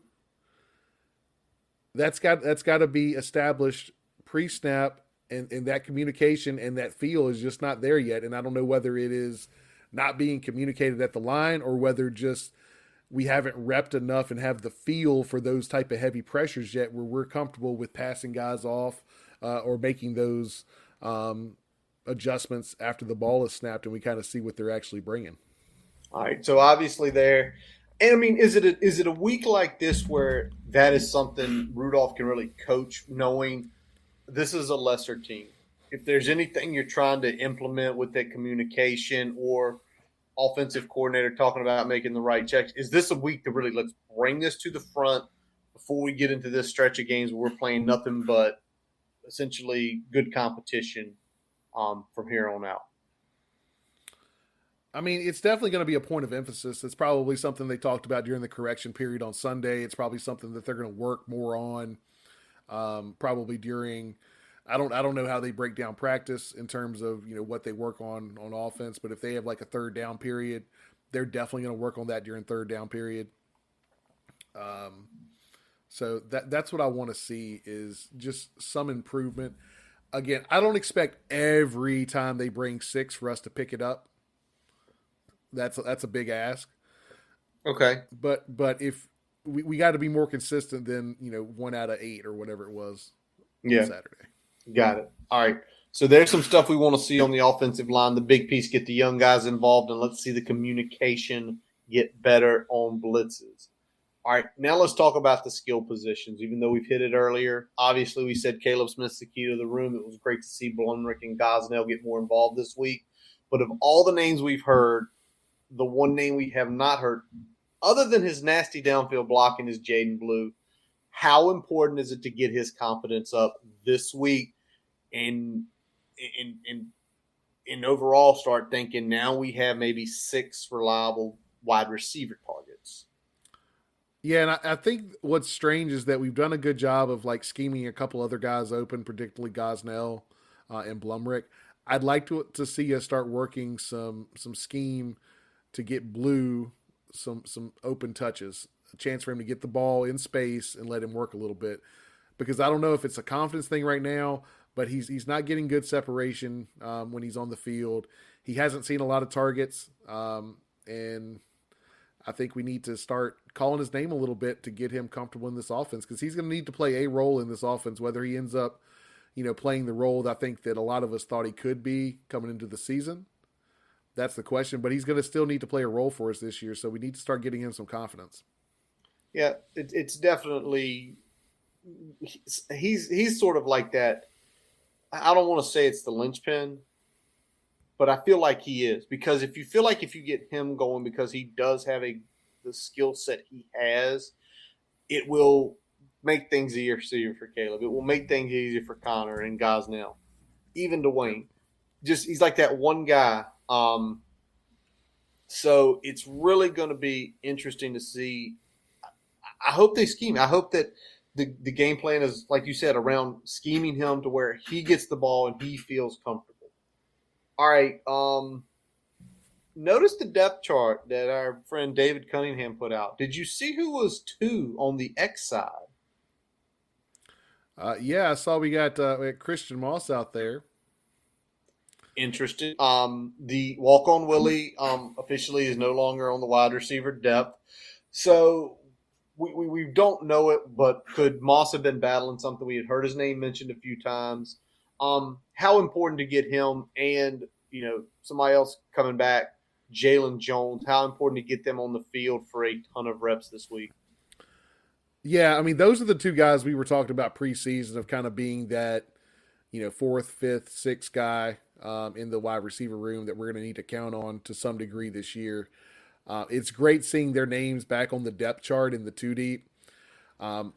That's got to be established pre-snap, and that communication and that feel is just not there yet. And I don't know whether it is not being communicated at the line or whether just we haven't repped enough and have the feel for those type of heavy pressures yet where we're comfortable with passing guys off or making those adjustments after the ball is snapped and we kind of see what they're actually bringing. All right, so obviously there, And I mean, is it a week like this where that is something Rudolph can really coach, knowing this is a lesser team? If there's anything you're trying to implement with that communication or offensive coordinator talking about making the right checks, is this a week to really let's bring this to the front before we get into this stretch of games where we're playing nothing but essentially good competition from here on out? I mean, it's definitely going to be a point of emphasis. It's probably something they talked about during the correction period on Sunday. It's probably something that they're going to work more on, probably during. I don't know how they break down practice in terms of what they work on offense, but if they have like a third down period, they're definitely going to work on that during third down period. So that's what I want to see is just some improvement. Again, I don't expect every time they bring six for us to pick it up. That's a big ask. Okay. But if we got to be more consistent than 1 out of 8 or whatever it was on Saturday. Got it. All right. So there's some stuff we want to see on the offensive line. The big piece, get the young guys involved, and let's see the communication get better on blitzes. All right, now let's talk about the skill positions, even though we've hit it earlier. Obviously, we said Caleb Smith's the key to the room. It was great to see Blumrick and Gosnell get more involved this week. But of all the names we've heard, the one name we have not heard, other than his nasty downfield blocking, is Jaden Blue. How important is it to get his confidence up this week and overall start thinking now we have maybe 6 reliable wide receiver targets? Yeah, and I think what's strange is that we've done a good job of like scheming a couple other guys open, particularly Gosnell and Blumrick. I'd like to see us start working some scheme to get Blue some open touches, a chance for him to get the ball in space and let him work a little bit. Because I don't know if it's a confidence thing right now, but he's not getting good separation when he's on the field. He hasn't seen a lot of targets, and I think we need to start calling his name a little bit to get him comfortable in this offense, because he's going to need to play a role in this offense, whether he ends up, playing the role that I think that a lot of us thought he could be coming into the season. That's the question, but he's going to still need to play a role for us this year, so we need to start getting him some confidence. Yeah, it's definitely he's sort of like that. I don't want to say it's the linchpin, but I feel like he is, because if you get him going, because he does have the skill set he has, it will make things easier for Caleb. It will make things easier for Connor and Gosnell, even Dwayne. Just he's like that one guy. So it's really going to be interesting to see. I hope they scheme. I hope that the game plan is, like you said, around scheming him to where he gets the ball and he feels comfortable. All right. Notice the depth chart that our friend David Cunningham put out. Did you see who was 2 on the X side? Yeah, I saw we got Christian Moss out there. Interesting. The walk-on Willie officially is no longer on the wide receiver depth. So we don't know it, but could Moss have been battling something? We had heard his name mentioned a few times. How important to get him and, somebody else coming back, Jalen Jones, how important to get them on the field for a ton of reps this week? Yeah, I mean, those are the 2 guys we were talking about preseason of kind of being that, 4th, 5th, 6th guy in the wide receiver room that we're going to need to count on to some degree this year. It's great seeing their names back on the depth chart in the 2 deep.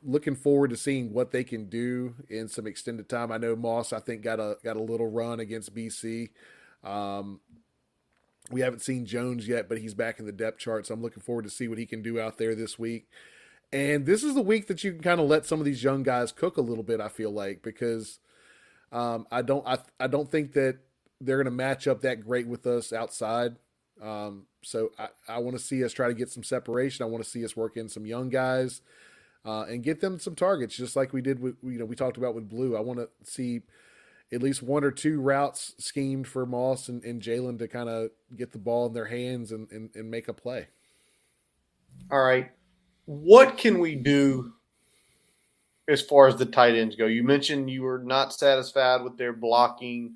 Looking forward to seeing what they can do in some extended time. I know Moss, I think, got a little run against BC. We haven't seen Jones yet, but he's back in the depth chart, so I'm looking forward to see what he can do out there this week. And this is the week that you can kind of let some of these young guys cook a little bit, I feel like, because I don't think that they're going to match up that great with us outside. So I want to see us try to get some separation. I want to see us work in some young guys and get them some targets, just like we did with, we talked about with Blue. I want to see at least 1 or 2 routes schemed for Moss and Jalen to kind of get the ball in their hands and make a play. All right. What can we do as far as the tight ends go? You mentioned you were not satisfied with their blocking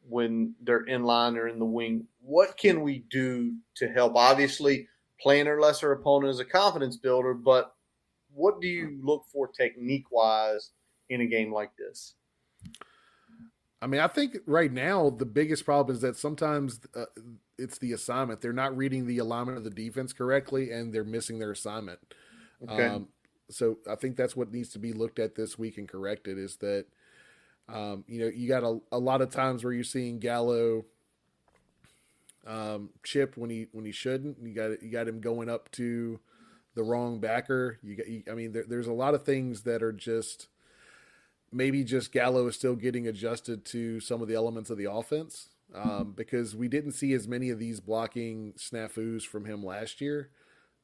when they're in line or in the wing. What can we do to help? Obviously, playing a lesser opponent is a confidence builder, but what do you look for technique-wise in a game like this? I mean, I think right now the biggest problem is that sometimes it's the assignment. They're not reading the alignment of the defense correctly, and they're missing their assignment. Okay. So I think that's what needs to be looked at this week and corrected is that, you got a lot of times where you're seeing Gallo chip when he shouldn't. You got him going up to the wrong backer. There's a lot of things that are just maybe just Gallo is still getting adjusted to some of the elements of the offense because we didn't see as many of these blocking snafus from him last year.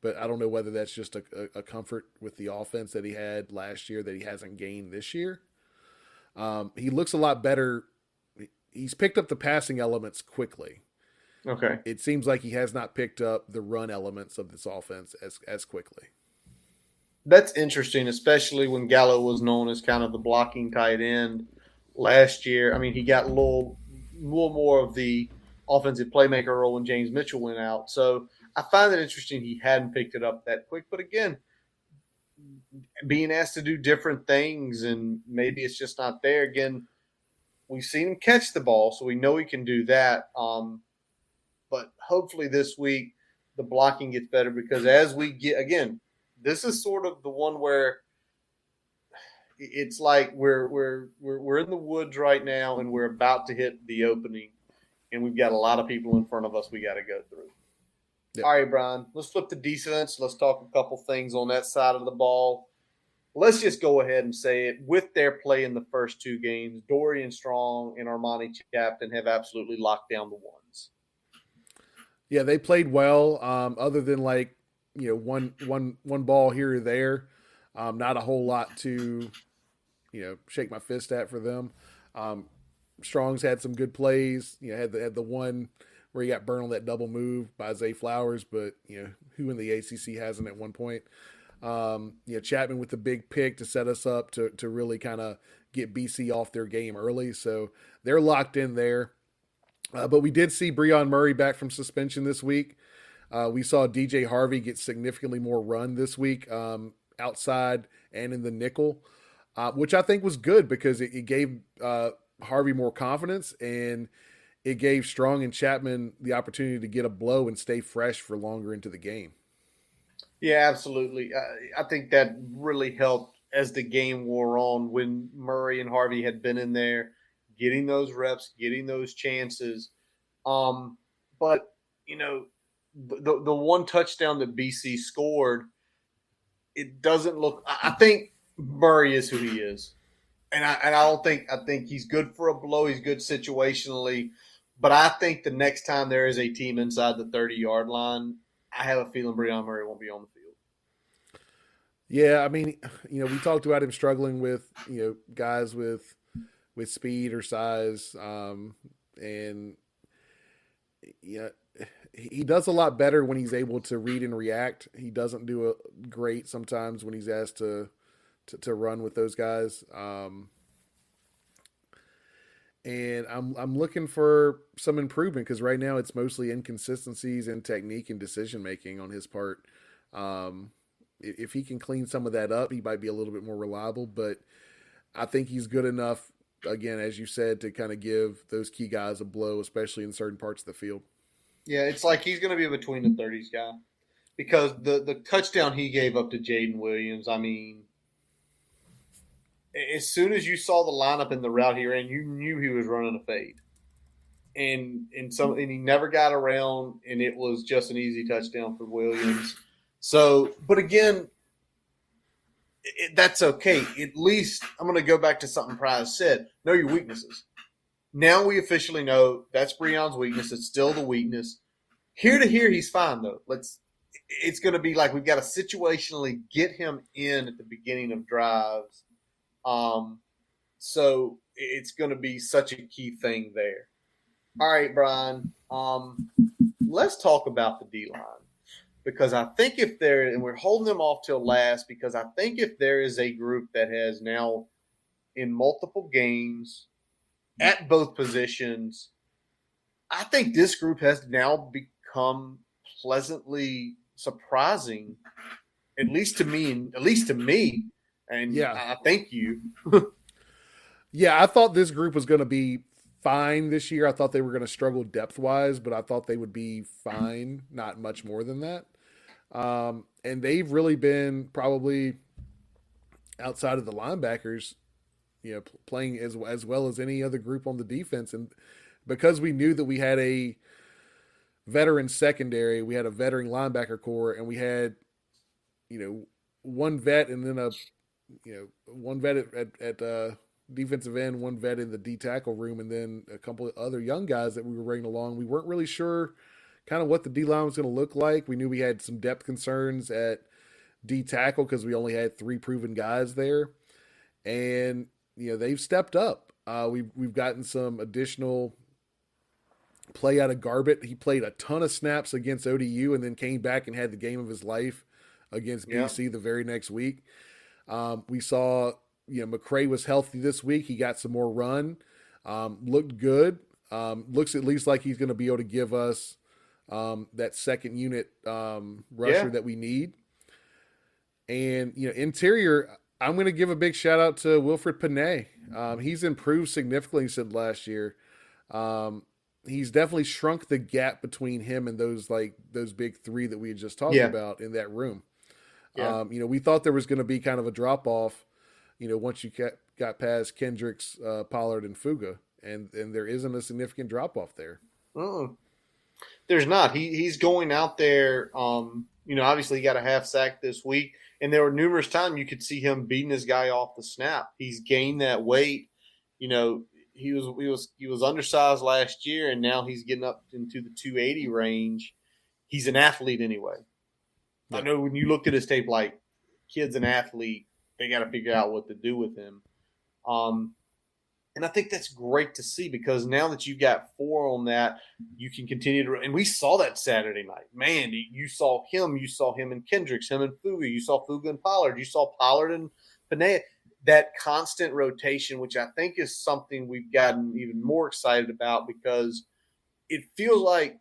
But I don't know whether that's just a comfort with the offense that he had last year that he hasn't gained this year. He looks a lot better. He's picked up the passing elements quickly. Okay. It seems like he has not picked up the run elements of this offense as quickly. That's interesting, especially when Gallo was known as kind of the blocking tight end last year. I mean, he got a little more of the offensive playmaker role when James Mitchell went out. So I find it interesting he hadn't picked it up that quick. But again, being asked to do different things and maybe it's just not there. Again, we've seen him catch the ball, so we know he can do that. But hopefully this week the blocking gets better because as we get – again, this is sort of the one where it's like we're in the woods right now and we're about to hit the opening and we've got a lot of people in front of us we got to go through. Yep. All right, Brian, let's flip to defense. Let's talk a couple things on that side of the ball. Let's just go ahead and say it. With their play in the first two games, Dorian Strong and Armani Chapman have absolutely locked down the ones. Yeah, they played well. Other than one ball here or there, not a whole lot to shake my fist at for them. Strong's had some good plays. Had the one where he got burned on that double move by Zay Flowers, but who in the ACC hasn't at one point? Chapman with the big pick to set us up to really kind of get BC off their game early, so they're locked in there. But we did see Breon Murray back from suspension this week. We saw DJ Harvey get significantly more run this week outside and in the nickel, which I think was good because it gave Harvey more confidence and it gave Strong and Chapman the opportunity to get a blow and stay fresh for longer into the game. Yeah, absolutely. I think that really helped as the game wore on when Murray and Harvey had been in there, getting those reps, getting those chances. But, the one touchdown that BC scored, it doesn't look – I think Murray is who he is. And I think he's good for a blow. He's good situationally. But I think the next time there is a team inside the 30-yard line, I have a feeling Breon Murray won't be on the field. Yeah, I mean, we talked about him struggling with, guys with speed or size. And he does a lot better when he's able to read and react. He doesn't do great sometimes when he's asked to run with those guys. And I'm looking for some improvement because right now it's mostly inconsistencies in technique and decision making on his part. If he can clean some of that up, he might be a little bit more reliable. But I think he's good enough, again, as you said, to kind of give those key guys a blow, especially in certain parts of the field. Yeah, it's like he's going to be a between the 30s guy because the touchdown he gave up to Jaden Williams, I mean, as soon as you saw the lineup in the route he ran, you knew he was running a fade. And he never got around, and it was just an easy touchdown for Williams. So, but again, that's okay. At least I'm going to go back to something Prize said. Know your weaknesses. Now we officially know that's Breon's weakness. It's still the weakness. Here to here, he's fine, though. It's going to be like we've got to situationally get him in at the beginning of drives. So it's going to be such a key thing there. All right, Brian, let's talk about the D-line because I think and we're holding them off till last because I think if there is a group that has now in multiple games at both positions, I think this group has now become pleasantly surprising, at least to me. And Yeah. I thank you. Yeah, I thought this group was going to be fine this year. I thought they were going to struggle depth wise, but I thought they would be fine, not much more than that. And they've really been probably outside of the linebackers, playing as well as any other group on the defense. And because we knew that we had a veteran secondary, we had a veteran linebacker core, and we had, one vet and then one vet at defensive end, one vet in the D tackle room, and then a couple of other young guys that we were bringing along. We weren't really sure kind of what the D line was going to look like. We knew we had some depth concerns at D tackle because we only had 3 proven guys there, and they've stepped up. We've gotten some additional play out of Garbett. He played a ton of snaps against ODU and then came back and had the game of his life against BC the very next week. We saw McCray was healthy this week. He got some more run. Looked good. Looks at least like he's going to be able to give us that second unit rusher that we need. And interior, I'm going to give a big shout out to Wilfred Panay. He's improved significantly since last year. He's definitely shrunk the gap between him and those big 3 that we had just talked about in that room. Yeah. We thought there was going to be kind of a drop off, once you got past Kendricks, Pollard, and Fuga, and there isn't a significant drop off there. There's not. He's going out there. Obviously he got a half sack this week, and there were numerous times you could see him beating his guy off the snap. He's gained that weight. He was undersized last year, and now he's getting up into the 280 range. He's an athlete anyway. I know when you look at his tape, like, kid's an athlete, they got to figure out what to do with him. And I think that's great to see because now that you've got 4 on that, you can continue to – and we saw that Saturday night. Man, you saw him and Kendricks, him and Fuga. You saw Fuga and Pollard. You saw Pollard and Panay. That constant rotation, which I think is something we've gotten even more excited about because it feels like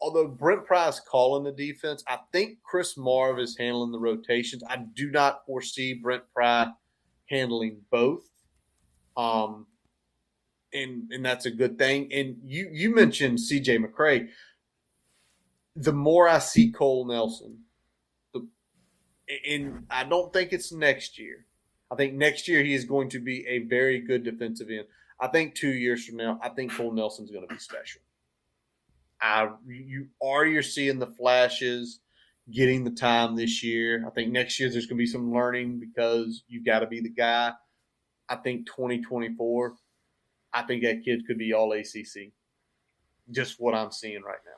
although Brent Pry's calling the defense, I think Chris Marv is handling the rotations. I do not foresee Brent Pry handling both. And that's a good thing. And you mentioned C.J. McCray. The more I see Cole Nelson, and I don't think it's next year. I think next year he is going to be a very good defensive end. I think 2 years from now, I think Cole Nelson's going to be special. You're seeing the flashes, getting the time this year. I think next year there's going to be some learning because you've got to be the guy. I think 2024, I think that kid could be all ACC. Just what I'm seeing right now.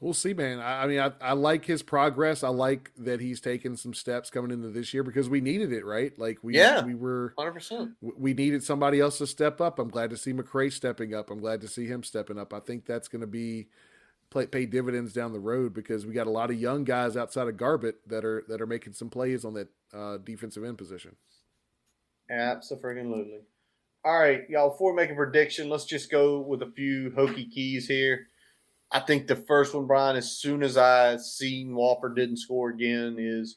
We'll see, man. I like his progress. I like that he's taken some steps coming into this year because we needed it, right? Like we were 100%. We needed somebody else to step up. I'm glad to see McCray stepping up. I'm glad to see him stepping up. I think that's going to pay dividends down the road because we got a lot of young guys outside of Garbett that are making some plays on that defensive end position. Absolutely. All right, y'all. Before we make a prediction, let's just go with a few Hokie keys here. I think the first one, Brian, as soon as I seen Wofford didn't score again, is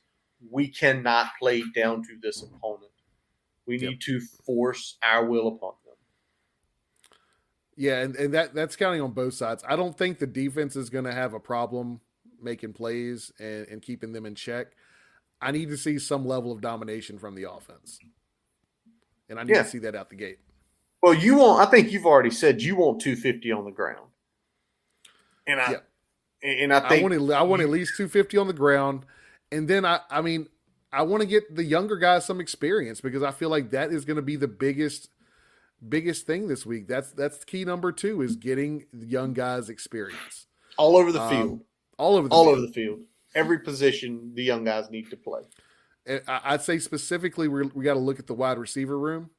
we cannot play down to this opponent. We need to force our will upon them. Yeah, and that's counting on both sides. I don't think the defense is going to have a problem making plays and keeping them in check. I need to see some level of domination from the offense. And I need to see that out the gate. Well, I think you've already said you want 250 on the ground. And I think I want at least 250 on the ground, and then I want to get the younger guys some experience because I feel like that is going to be the biggest thing this week. That's key number 2 is getting the young guys experience all over the field, all over the field. Every position the young guys need to play. And I'd say specifically we got to look at the wide receiver room.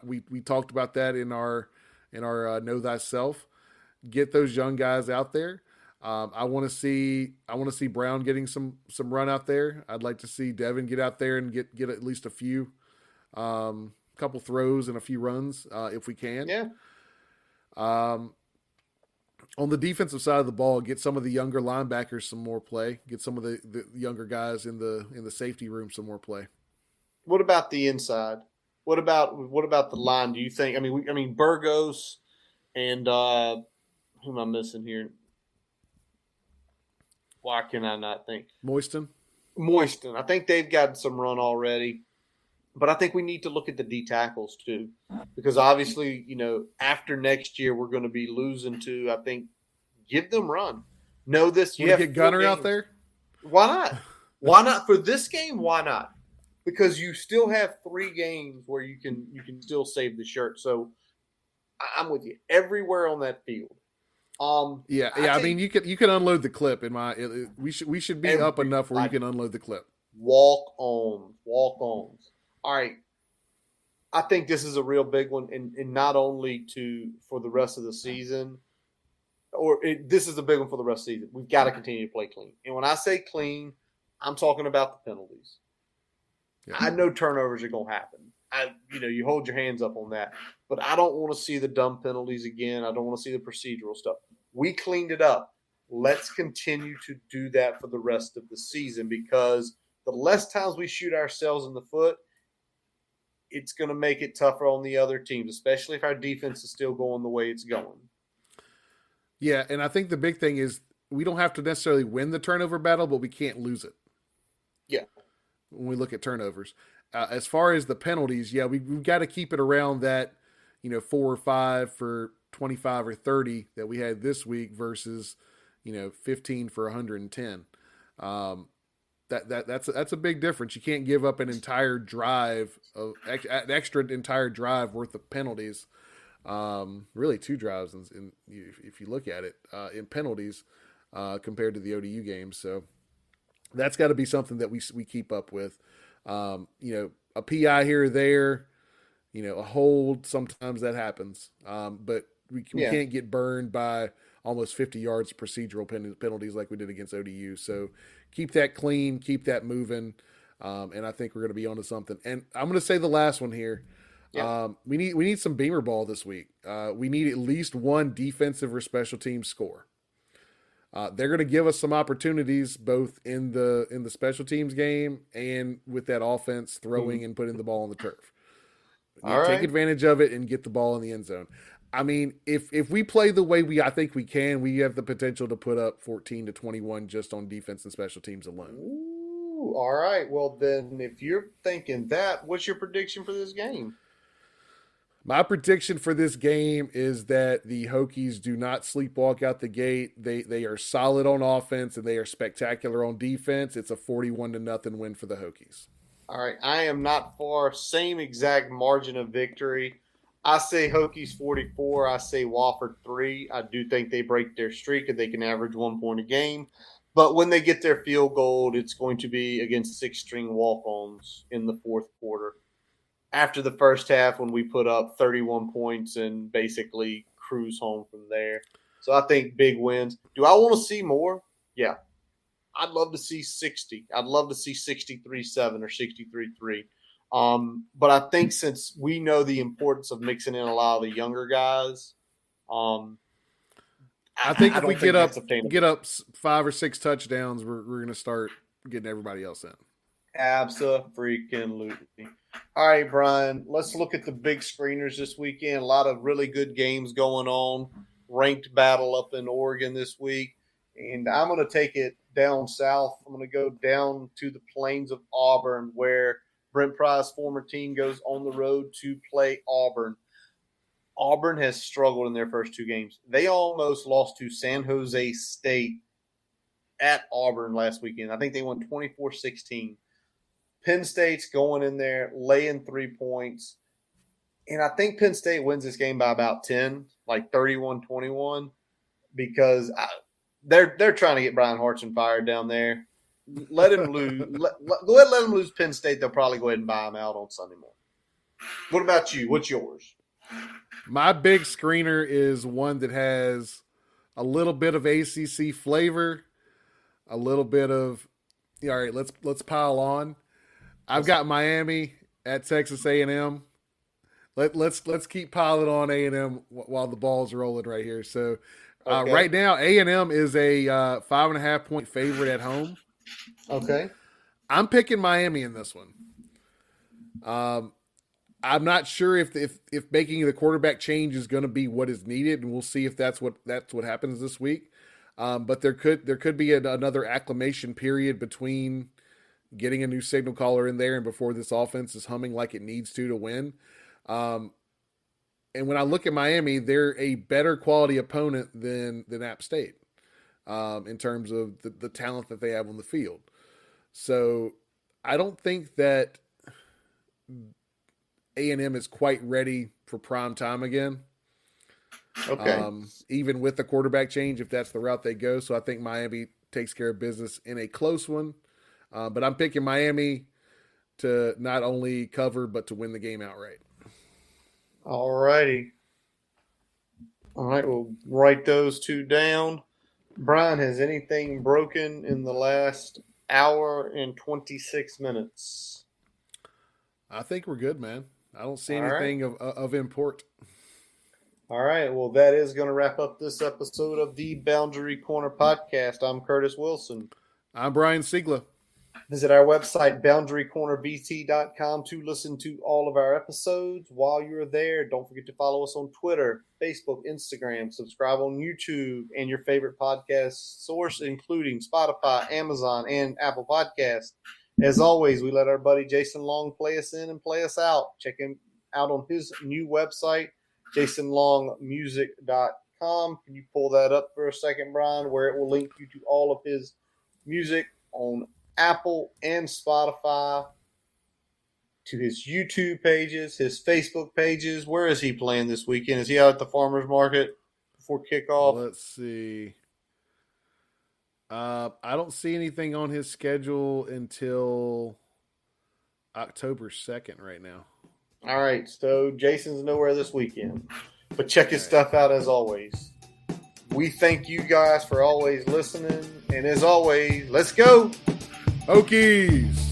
We talked about that in our Know Thyself. Get those young guys out there. I want to see Brown getting some run out there. I'd like to see Devin get out there and get at least a few, couple throws and a few runs if we can. Yeah. On the defensive side of the ball, get some of the younger linebackers some more play. Get some of the younger guys in the safety room some more play. What about the inside? What about the line? Do you think? I mean Burgos and who am I missing here? Why can I not think? Moiston. I think they've gotten some run already. But I think we need to look at the D tackles too, because obviously, after next year we're going to be losing to. I think give them run. Know this. You have get Gunner out there. Why not? Why not for this game? Why not? Because you still have 3 games where you can still save the shirt. So I'm with you everywhere on that field. I mean you can unload the clip we should be up enough where you can unload the clip. Walk ons. All right, I think this is a real big one, and not only for the rest of the season, this is a big one for the rest of the season. We've got to continue to play clean, and when I say clean, I'm talking about the penalties. Yeah. I know turnovers are going to happen. You hold your hands up on that, but I don't want to see the dumb penalties again. I don't want to see the procedural stuff. We cleaned it up. Let's continue to do that for the rest of the season, because the less times we shoot ourselves in the foot, it's going to make it tougher on the other teams, especially if our defense is still going the way it's going. Yeah, and I think the big thing is we don't have to necessarily win the turnover battle, but we can't lose it. Yeah. When we look at turnovers. As far as the penalties, we've got to keep it around that, 4 or 5 for 25 or 30 that we had this week versus, 15 for 110. That's a big difference. You can't give up an entire drive an extra entire drive worth of penalties. Really 2 drives if you look at it in penalties compared to the ODU games. So that's got to be something that we keep up with. A PI here or there, a hold, sometimes that happens. But we can't get burned by almost 50 yards procedural penalties like we did against ODU. So keep that clean, keep that moving, and I think we're going to be onto something. And I'm going to say the last one here. Yeah. We need some beamer ball this week. We need at least 1 defensive or special team score. They're going to give us some opportunities both in the special teams game and with that offense throwing and putting the ball on the turf. Take advantage of it and get the ball in the end zone. I mean, if we play the way I think we can, we have the potential to put up 14 to 21 just on defense and special teams alone. Ooh, all right. Well, then if you're thinking that, what's your prediction for this game? My prediction for this game is that the Hokies do not sleepwalk out the gate. They are solid on offense and they are spectacular on defense. It's a 41-0 win for the Hokies. All right. I am not far. Same exact margin of victory. I say Hokies 44. I say Wofford 3. I do think they break their streak and they can average 1 point a game. But when they get their field goal, it's going to be against 6-string walk-ons in the fourth quarter. After the first half, when we put up 31 points and basically cruise home from there. So I think big wins. Do I want to see more? Yeah. I'd love to see 60. I'd love to see 63-7 or 63-3. But I think since we know the importance of mixing in a lot of the younger guys, I think if we get up 5 or 6 touchdowns, we're going to start getting everybody else in. Abso-freaking-lutely. All right, Brian, let's look at the big screeners this weekend. A lot of really good games going on. Ranked battle up in Oregon this week. And I'm going to take it down south. I'm going to go down to the plains of Auburn, where Brent Pry's former team goes on the road to play Auburn. Auburn has struggled in their first 2 games. They almost lost to San Jose State at Auburn last weekend. I think they won 24-16. Penn State's going in there, laying 3 points. And I think Penn State wins this game by about 10, like 31-21, because they're trying to get Brian Hartson fired down there. Let him lose. Let him lose Penn State. They'll probably go ahead and buy him out on Sunday morning. What about you? What's yours? My big screener is one that has a little bit of ACC flavor, a little bit of all right. Let's pile on. I've got Miami at Texas A&M. let's keep piling on A&M while the ball's rolling right here. So Okay. right now A&M is a 5.5 point favorite at home. Okay. I'm picking Miami in this one. I'm not sure if making the quarterback change is going to be what is needed, and we'll see if that's what happens this week. But there could be another acclimation period between getting a new signal caller in there and before this offense is humming like it needs to win. And when I look at Miami, they're a better quality opponent than App State in terms of the talent that they have on the field. So I don't think that A&M is quite ready for prime time again. Okay. Even with the quarterback change, if that's the route they go. So I think Miami takes care of business in a close one. But I'm picking Miami to not only cover, but to win the game outright. All righty. All right, we'll write those two down. Brian, has anything broken in the last hour and 26 minutes? I think we're good, man. I don't see All anything of import. All right, well, that is going to wrap up this episode of the Boundary Corner Podcast. I'm Curtis Wilson. I'm Brian Siegler. Visit our website, boundarycornerbt.com, to listen to all of our episodes. While you're there, don't forget to follow us on Twitter, Facebook, Instagram, subscribe on YouTube, and your favorite podcast source, including Spotify, Amazon, and Apple Podcasts. As always, we let our buddy Jason Long play us in and play us out. Check him out on his new website, jasonlongmusic.com. Can you pull that up for a second, Brian, where it will link you to all of his music on Apple and Spotify, to his YouTube pages, his Facebook pages. Where is he playing this weekend? Is he out at the farmer's market before kickoff? Let's see. I don't see anything on his schedule until October 2nd right now. All right, so Jason's nowhere this weekend. But check his stuff out as always. We thank you guys for always listening. And as always, let's go! Hokies!